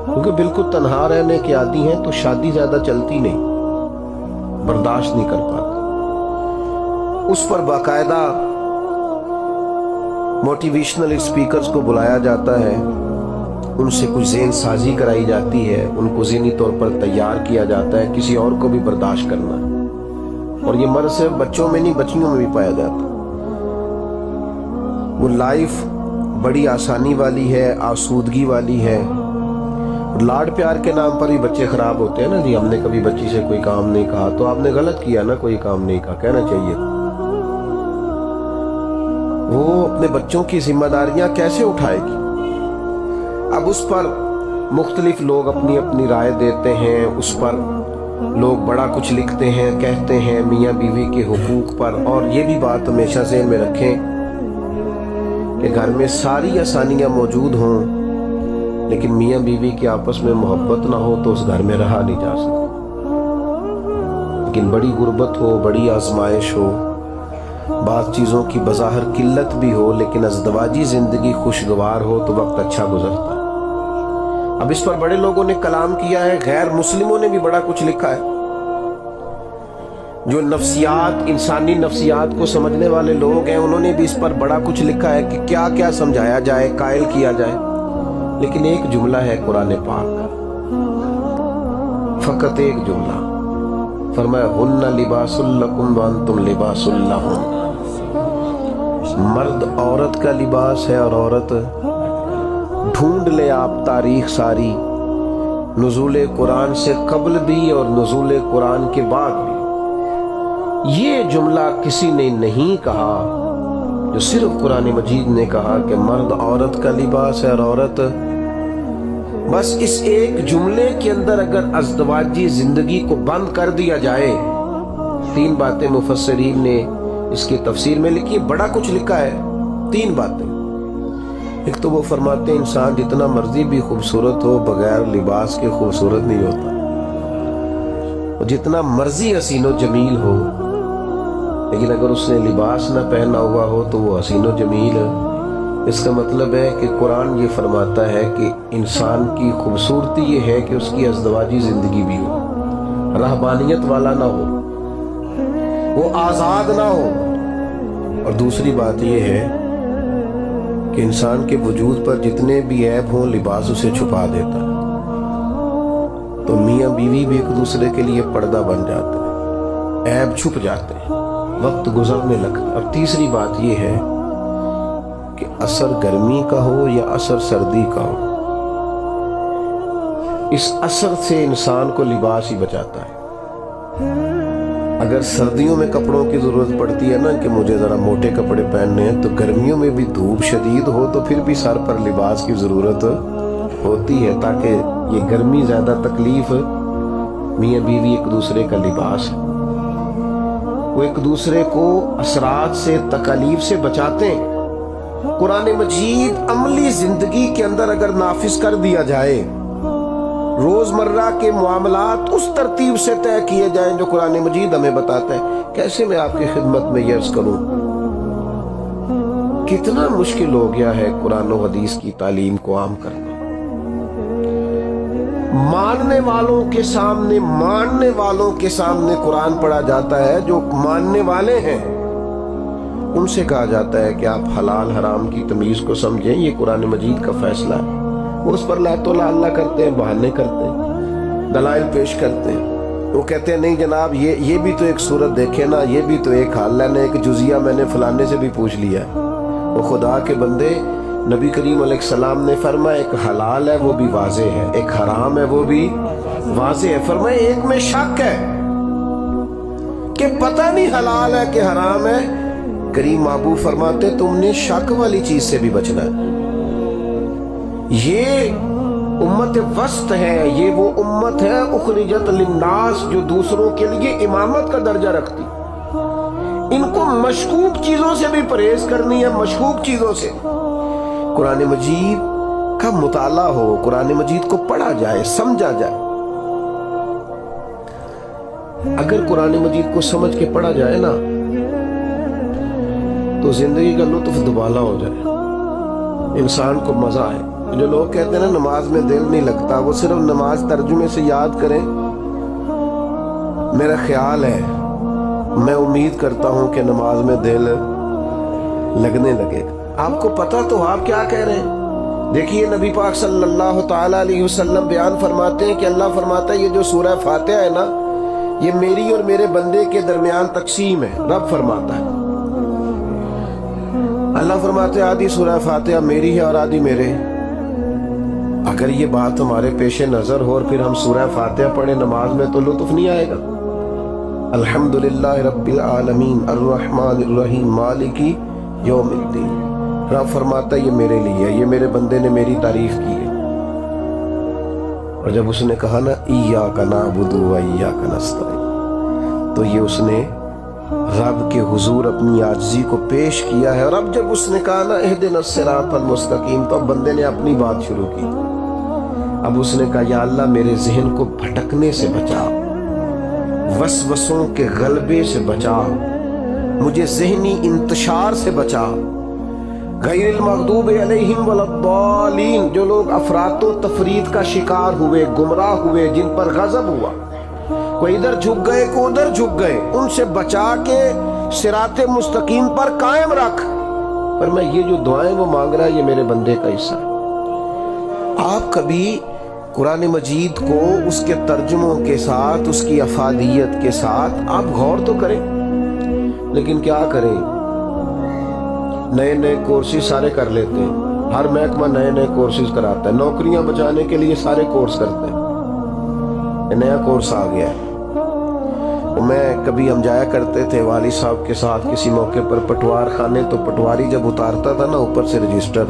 [SPEAKER 1] کیونکہ بالکل تنہا رہنے کے عادی ہیں تو شادی زیادہ چلتی نہیں، برداشت نہیں کر پاتے. اس پر باقاعدہ موٹیویشنل اسپیکرز کو بلایا جاتا ہے، ان سے کچھ ذہن سازی کرائی جاتی ہے، ان کو ذہنی طور پر تیار کیا جاتا ہے کسی اور کو بھی برداشت کرنا ہے. اور یہ مرض صرف بچوں میں نہیں، بچیوں میں بھی پایا جاتا. وہ لائف بڑی آسانی والی ہے، آسودگی والی ہے. لاڈ پیار کے نام پر ہی بچے خراب ہوتے ہیں نا جی. ہم نے کبھی بچی سے کوئی کام نہیں کہا تو آپ نے غلط کیا نا، کوئی کام نہیں کہا، کہنا چاہیے. وہ اپنے بچوں کی ذمہ داریاں کیسے اٹھائے گی؟ اب اس پر مختلف لوگ اپنی اپنی رائے دیتے ہیں، اس پر لوگ بڑا کچھ لکھتے ہیں، کہتے ہیں میاں بیوی کے حقوق پر. اور یہ بھی بات ہمیشہ ذہن میں رکھیں کہ گھر میں ساری آسانیاں موجود ہوں لیکن میاں بیوی کی آپس میں محبت نہ ہو تو اس گھر میں رہا نہیں جا سکتا. لیکن بڑی غربت ہو، بڑی آزمائش ہو، بعض چیزوں کی بظاہر قلت بھی ہو، لیکن ازدواجی زندگی خوشگوار ہو تو وقت اچھا گزرتا ہے. اب اس پر بڑے لوگوں نے کلام کیا ہے، غیر مسلموں نے بھی بڑا کچھ لکھا ہے. جو نفسیات، انسانی نفسیات کو سمجھنے والے لوگ ہیں، انہوں نے بھی اس پر بڑا کچھ لکھا ہے کہ کیا کیا سمجھایا جائے، قائل کیا جائے. لیکن ایک جملہ ہے قرآن پاک، فقط ایک جملہ
[SPEAKER 2] فرمایا ہن لباسل لکم وانتم لباسل لہن، مرد عورت کا لباس ہے اور عورت، ڈھونڈ لے آپ تاریخ ساری، نزول قرآن سے قبل بھی اور نزول قرآن کے بعد بھی، یہ جملہ کسی نے نہیں کہا، جو صرف قرآن مجید نے کہا کہ مرد عورت کا لباس ہے اور عورت، بس اس ایک جملے کے اندر اگر ازدواجی زندگی کو بند کر دیا جائے، تین باتیں مفسرین نے اس کی تفسیر میں لکھی، بڑا کچھ لکھا ہے، تین باتیں۔ ایک تو وہ فرماتے ہیں انسان جتنا مرضی بھی خوبصورت ہو بغیر لباس کے خوبصورت نہیں ہوتا، اور جتنا مرضی حسین و جمیل ہو لیکن اگر اس نے لباس نہ پہنا ہوا ہو تو وہ حسین و جمیل ہے۔ اس کا مطلب ہے کہ قرآن یہ فرماتا ہے کہ انسان کی خوبصورتی یہ ہے کہ اس کی ازدواجی زندگی بھی ہو، رہبانیت والا نہ ہو، وہ آزاد نہ ہو، اور دوسری بات یہ ہے کہ انسان کے وجود پر جتنے بھی عیب ہوں لباس اسے چھپا دیتا ہے، تو میاں بیوی بھی ایک دوسرے کے لیے پردہ بن جاتے ہیں، عیب چھپ جاتے ہیں، وقت گزرنے لگتا۔ اور تیسری بات یہ ہے کہ اثر گرمی کا ہو یا اثر سردی کا ہو، اس اثر سے انسان کو لباس ہی بچاتا ہے۔ اگر سردیوں میں کپڑوں کی ضرورت پڑتی ہے نا کہ مجھے ذرا موٹے کپڑے پہننے ہیں، تو گرمیوں میں بھی دھوپ شدید ہو تو پھر بھی سر پر لباس کی ضرورت ہوتی ہے، تاکہ یہ گرمی زیادہ تکلیف، میاں بیوی ایک دوسرے کا لباس ہے، وہ ایک دوسرے کو اثرات سے تکالیف سے بچاتے ہیں۔ قرآن مجید عملی زندگی کے اندر اگر نافذ کر دیا جائے، روزمرہ کے معاملات اس ترتیب سے طے کیے جائیں جو قرآن مجید ہمیں بتاتا ہے، کیسے میں آپ کی خدمت میں یہ عرض کروں، کتنا مشکل ہو گیا ہے قرآن و حدیث کی تعلیم کو عام کرنا۔ ماننے والوں کے سامنے قرآن پڑھا جاتا ہے، جو ماننے والے ہیں ان سے کہا جاتا ہے کہ آپ حلال حرام کی تمیز کو سمجھیں، یہ قرآن مجید کا فیصلہ ہے۔ وہ اس پر لا تو اللہ کرتے ہیں، بہانے کرتے ہیں، دلائل پیش کرتے ہیں، وہ کہتے ہیں نہیں جناب یہ بھی تو ایک صورت دیکھے نا، یہ بھی تو ایک حال ہے، ایک جزیہ میں نے فلانے سے بھی پوچھ لیا ہے۔ وہ خدا کے بندے، نبی کریم علیہ السلام نے فرمایا ایک حلال ہے وہ بھی واضح ہے، ایک حرام ہے وہ بھی واضح ہے، فرمایا ایک میں شک ہے کہ پتہ نہیں حلال ہے کہ حرام ہے، کریم محبوب فرماتے تم نے شک والی چیز سے بھی بچنا ہے۔ یہ امت وسط ہے، یہ وہ امت ہے اخرجت للناس جو دوسروں کے لیے امامت کا درجہ رکھتی، ان کو مشکوک چیزوں سے بھی پرہیز کرنی ہے، مشکوک چیزوں سے۔ قرآن مجید کا مطالعہ ہو، قرآن مجید کو پڑھا جائے، سمجھا جائے۔ اگر قرآن مجید کو سمجھ کے پڑھا جائے نا تو زندگی کا لطف دوبالا ہو جائے، انسان کو مزہ آئے۔ جو لوگ کہتے ہیں نا نماز میں دل نہیں لگتا، وہ صرف نماز ترجمے سے یاد کریں۔ میرا خیال ہے، میں امید کرتا ہوں کہ نماز میں دل لگنے لگے گا۔ آپ کو پتا تو آپ کیا کہہ رہے ہیں؟ دیکھیے نبی پاک صلی اللہ تعالی علیہ وسلم بیان فرماتے ہیں کہ اللہ فرماتا ہے یہ جو سورہ فاتحہ ہے نا، یہ میری اور میرے بندے کے درمیان تقسیم ہے۔ رب فرماتا ہے، اللہ فرماتے ہیں آدھی سورہ فاتحہ میری ہے اور آدھی میرے۔ اگر یہ بات ہمارے پیش نظر ہو اور پھر ہم سورہ فاتحہ پڑھیں نماز میں تو لطف نہیں آئے گا۔ الحمدللہ رب العالمین الرحمن الرحیم مالک یوم الدین، رب فرماتا ہے یہ میرے لیے ہے، یہ میرے بندے نے میری تعریف کی ہے۔ اور جب اس نے کہا نا ایاک نعبد و ایاک نستعین، تو یہ اس نے رب کے حضور اپنی عاجزی کو پیش کیا ہے۔ اور اب جب اس نے کہا نا اہدنا الصراط المستقیم، تو اب بندے نے اپنی بات شروع کی۔ اب اس نے کہا یا اللہ میرے ذہن کو بھٹکنے سے بچا، وسوسوں کے غلبے سے بچا، مجھے ذہنی انتشار سے بچا۔ غیر المغضوب علیہم ولا الضالین، جو لوگ افراط و تفرید کا شکار ہوئے، گمراہ ہوئے، جن پر غضب ہوا، کوئی ادھر جھک گئے کو ادھر جھک گئے، ان سے بچا کے صراط مستقیم پر قائم رکھ۔ پر میں یہ جو دعائیں وہ مانگ رہا ہے یہ میرے بندے کا حصہ ہے۔ آپ کبھی قرآن مجید کو اس کے ترجموں کے ساتھ، اس کی افادیت کے ساتھ آپ غور تو کریں، لیکن کیا کریں، نئے نئے کورسز سارے کر لیتے ہیں، ہر محکمہ نئے نئے کورسز کراتا ہے، نوکریاں بچانے کے لیے سارے کورس کرتے ہیں، نیا کورس آ گیا ہے۔ میں کبھی ہم جایا کرتے تھے والد صاحب کے ساتھ کسی موقع پر پٹوار خانے، تو پٹواری جب اتارتا تھا نا اوپر سے رجسٹر،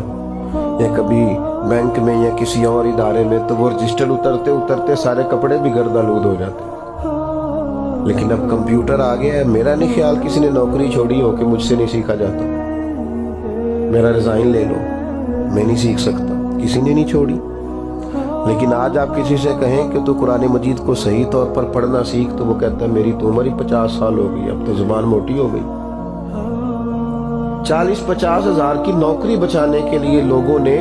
[SPEAKER 2] یا کبھی بینک میں یا کسی اور ادارے میں، تو وہ رجسٹر اترتے اترتے سارے کپڑے بھی گرد آلود ہو جاتے۔ لیکن اب کمپیوٹر آ گیا ہے، میرا نہیں خیال کسی نے نوکری چھوڑی ہو کہ مجھ سے نہیں سیکھا جاتا، میرا ریزائن لے لو، میں نہیں سیکھ سکتا، کسی نے نہیں چھوڑی۔ لیکن آج آپ کسی سے کہیں کہ تو قرآن مجید کو صحیح طور پر پڑھنا سیکھ، تو وہ کہتا ہے میری تو عمر ہی 50 سال ہو گئی، اب تو زبان موٹی ہو گئی۔ 40-50 ہزار کی نوکری بچانے کے لیے لوگوں نے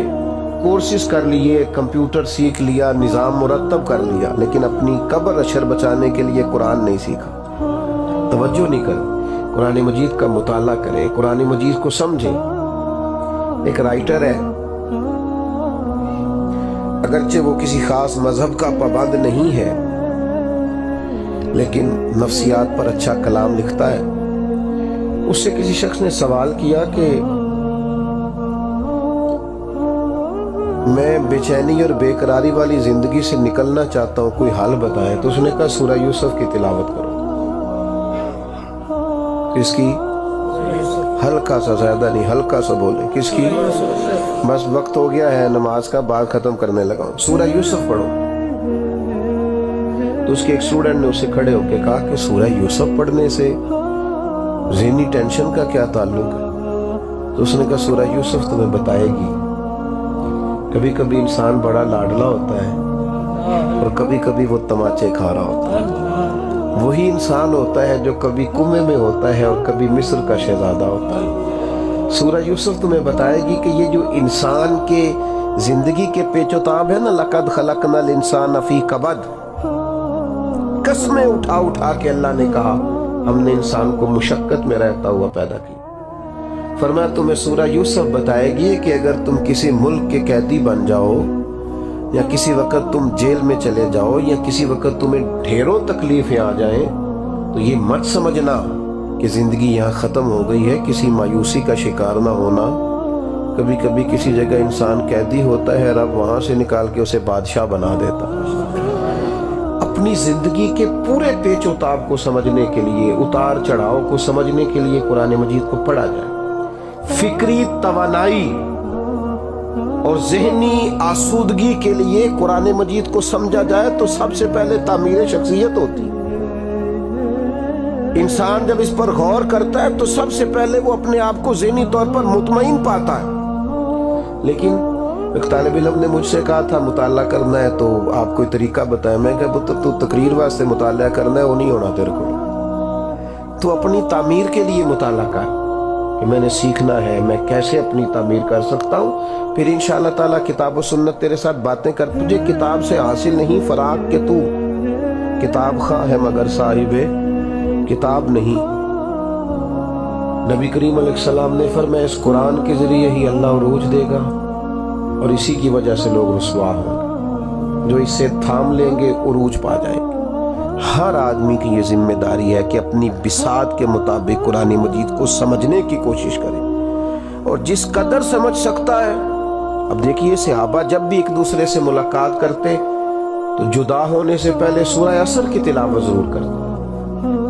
[SPEAKER 2] کورسز کر لیے، کمپیوٹر سیکھ لیا، نظام مرتب کر لیا، لیکن اپنی قبر اشر بچانے کے لیے قرآن نہیں سیکھا۔ توجہ نہیں کریں، قرآن مجید کا مطالعہ کریں، قرآن مجید کو سمجھیں۔ ایک رائٹر ہے، اگرچہ وہ کسی خاص مذہب کا پابند نہیں ہے، لیکن نفسیات پر اچھا کلام لکھتا ہے۔ اس سے کسی شخص نے سوال کیا کہ میں بے چینی اور بے قراری والی زندگی سے نکلنا چاہتا ہوں، کوئی حل بتائیں۔ تو اس نے کہا سورہ یوسف کی تلاوت کرو۔ کس کی؟ ہلکا سا، زیادہ نہیں، ہلکا سا بولیں۔ کس کی؟ بس وقت ہو گیا ہے نماز کا، بات ختم کرنے لگا ہوں۔ سورہ یوسف پڑھو۔ تو اس کے ایک اسٹوڈنٹ نے اسے کھڑے ہو کے کہا کہ سورہ یوسف پڑھنے سے ذہنی ٹینشن کا کیا تعلق ہے؟ تو اس نے کہا سورہ یوسف تمہیں بتائے گی۔ کبھی کبھی انسان بڑا لاڈلا ہوتا ہے اور کبھی کبھی وہ تماچے کھا رہا ہوتا ہے۔ وہی انسان ہوتا ہے جو کبھی کنویں میں ہوتا ہے اور کبھی مصر کا شہزادہ ہوتا ہے۔ سورہ یوسف تمہیں بتائے گی کہ یہ جو انسان کے زندگی کے پیچ و تاب ہے نا، لَقَدْ خَلَقْنَا الْإِنسَانَ فِي كَبَدٍ، قسمیں اٹھا اٹھا کے اللہ نے کہا ہم نے انسان کو مشقت میں رہتا ہوا پیدا کی۔ فرمایا تمہیں سورہ یوسف بتائے گی کہ اگر تم کسی ملک کے قیدی بن جاؤ، یا کسی وقت تم جیل میں چلے جاؤ، یا کسی وقت تمہیں ڈھیروں تکلیفیں آ جائیں، تو یہ مت سمجھنا کہ زندگی یہاں ختم ہو گئی ہے، کسی مایوسی کا شکار نہ ہونا۔ کبھی کبھی کسی جگہ انسان قیدی ہوتا ہے، رب وہاں سے نکال کے اسے بادشاہ بنا دیتا۔ اپنی زندگی کے پورے پیچ و تاب کو سمجھنے کے لیے، اتار چڑھاؤ کو سمجھنے کے لیے قرآن مجید کو پڑھا جائے۔ فکری توانائی اور ذہنی آسودگی کے لیے قرآن مجید کو سمجھا جائے تو سب سے پہلے تعمیر شخصیت ہوتی ہے۔ انسان جب اس پر غور کرتا ہے تو سب سے پہلے وہ اپنے آپ کو ذہنی طور پر مطمئن پاتا ہے۔ لیکن ایک طالب علم نے مجھ سے کہا تھا مطالعہ کرنا ہے تو آپ کوئی طریقہ بتائیں۔ میں کہا تو تقریر واسطے مطالعہ کرنا ہے، وہ نہیں ہونا تیرے کو، تو اپنی تعمیر کے لیے مطالعہ کر کہ میں نے سیکھنا ہے، میں کیسے اپنی تعمیر کر سکتا ہوں۔ پھر انشاءاللہ تعالیٰ کتاب و سنت تیرے ساتھ باتیں کر، تجھے کتاب سے حاصل نہیں فراغ کہ تو کتاب خواہ ہے مگر صاحب کتاب نہیں۔ نبی کریم علیہ السلام نے فرمایا اس قرآن کے ذریعے ہی اللہ عروج دے گا، اور اسی کی وجہ سے لوگ رسوا ہوں گے۔ جو اس سے تھام لیں گے عروج پا جائیں گے۔ ہر آدمی کی یہ ذمہ داری ہے کہ اپنی بساط کے مطابق قرآن مجید کو سمجھنے کی کوشش کرے، اور جس قدر سمجھ سکتا ہے۔ اب دیکھیے صحابہ جب بھی ایک دوسرے سے ملاقات کرتے تو جدا ہونے سے پہلے سورہ عصر کی تلاوت ضرور کرتے،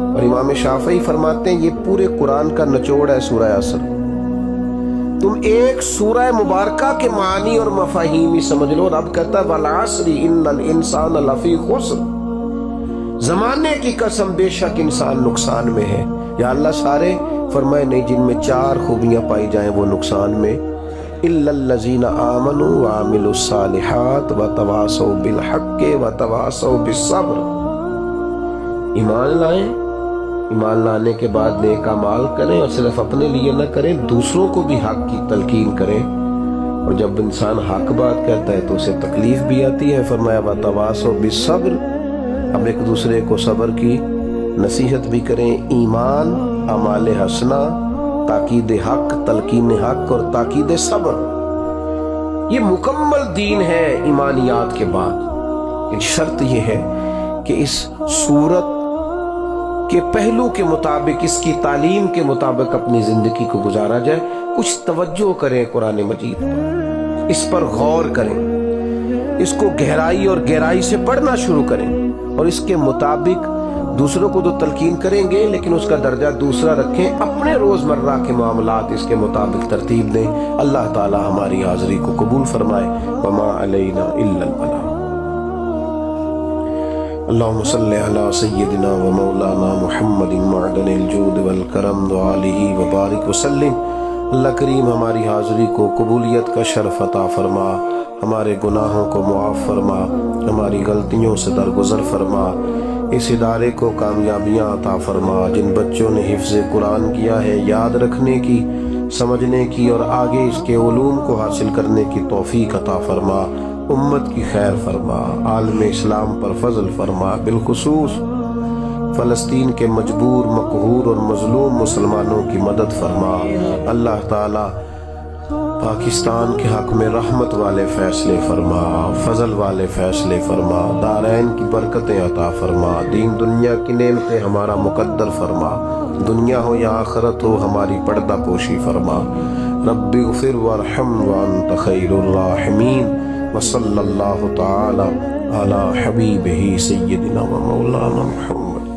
[SPEAKER 2] اور امام شافعی فرماتے ہیں یہ پورے قرآن کا نچوڑ ہے سورہ عصر۔ تم ایک سورہ مبارکہ کے معنی اور مفاہیم ہی سمجھ لو۔ رب کہتا ہے وَالْعَصْرِ إِنَّ الْإِنسَانَ لَفِي خُسْرٍ، زمانے کی قسم بے شک انسان نقصان میں ہے۔ یا اللہ سارے؟ فرمائے نہیں، جن میں 4 خوبیاں پائی جائیں وہ نقصان میں۔ إِلَّا الَّذِينَ آمَنُوا وَعَمِلُوا الصَّالِحَاتِ وَتَوَاصَوْا بِالْحَقِّ وَتَوَاصَوْا بِالصَّبْرِ۔ ایمان لائیں، ایمان لانے کے بعد نیک اعمال کریں، اور صرف اپنے لیے نہ کریں، دوسروں کو بھی حق کی تلقین کریں۔ اور جب انسان حق بات کرتا ہے تو اسے تکلیف بھی آتی ہے۔ فرمایا وَتَوَاصَوْا بِالصَّبْرِ، اب ایک دوسرے کو صبر کی نصیحت بھی کریں۔ ایمان، اعمال حسنہ، تاکید حق، تلقین حق اور تاکید صبر، یہ مکمل دین ہے ایمانیات کے بعد۔ لیکن شرط یہ ہے کہ اس صورت کے پہلو کے مطابق، اس کی تعلیم کے مطابق اپنی زندگی کو گزارا جائے. کچھ توجہ کریں قرآن مجید پر، اس پر غور کریں، اس کو گہرائی اور گہرائی سے پڑھنا شروع کریں، اور اس کے مطابق دوسروں کو تو تلقین کریں گے لیکن اس کا درجہ دوسرا رکھیں. اپنے روزمرہ کے معاملات اس کے مطابق ترتیب دیں. اللہ تعالی ہماری حاضری کو قبول فرمائے. وما علینا الا البلاغ. اللهم صل على سيدنا ومولانا محمد معدن الجود والکرم وآلہ وبارک وسلم. اللہ کریم ہماری حاضری کو قبولیت کا شرف عطا فرما، ہمارے گناہوں کو معاف فرما، ہماری غلطیوں سے درگزر فرما. اس ادارے کو کامیابیاں عطا فرما. جن بچوں نے حفظ قرآن کیا ہے، یاد رکھنے کی، سمجھنے کی اور آگے اس کے علوم کو حاصل کرنے کی توفیق عطا فرما. امت کی خیر فرما، عالم اسلام پر فضل فرما، بالخصوص فلسطین کے مجبور، مقہور اور مظلوم مسلمانوں کی مدد فرما. اللہ تعالی پاکستان کے حق میں رحمت والے فیصلے فرما، فضل والے فیصلے فرما، دارین کی برکتیں عطا فرما، دین دنیا کی نعمتیں ہمارا مقدر فرما. دنیا ہو یا آخرت ہو ہماری پردہ پوشی فرما. رب اغفر وارحم وانت خیر الراحمین. وصلی اللہ تعالی علی حبیبہ سیدنا و مولانا محمد.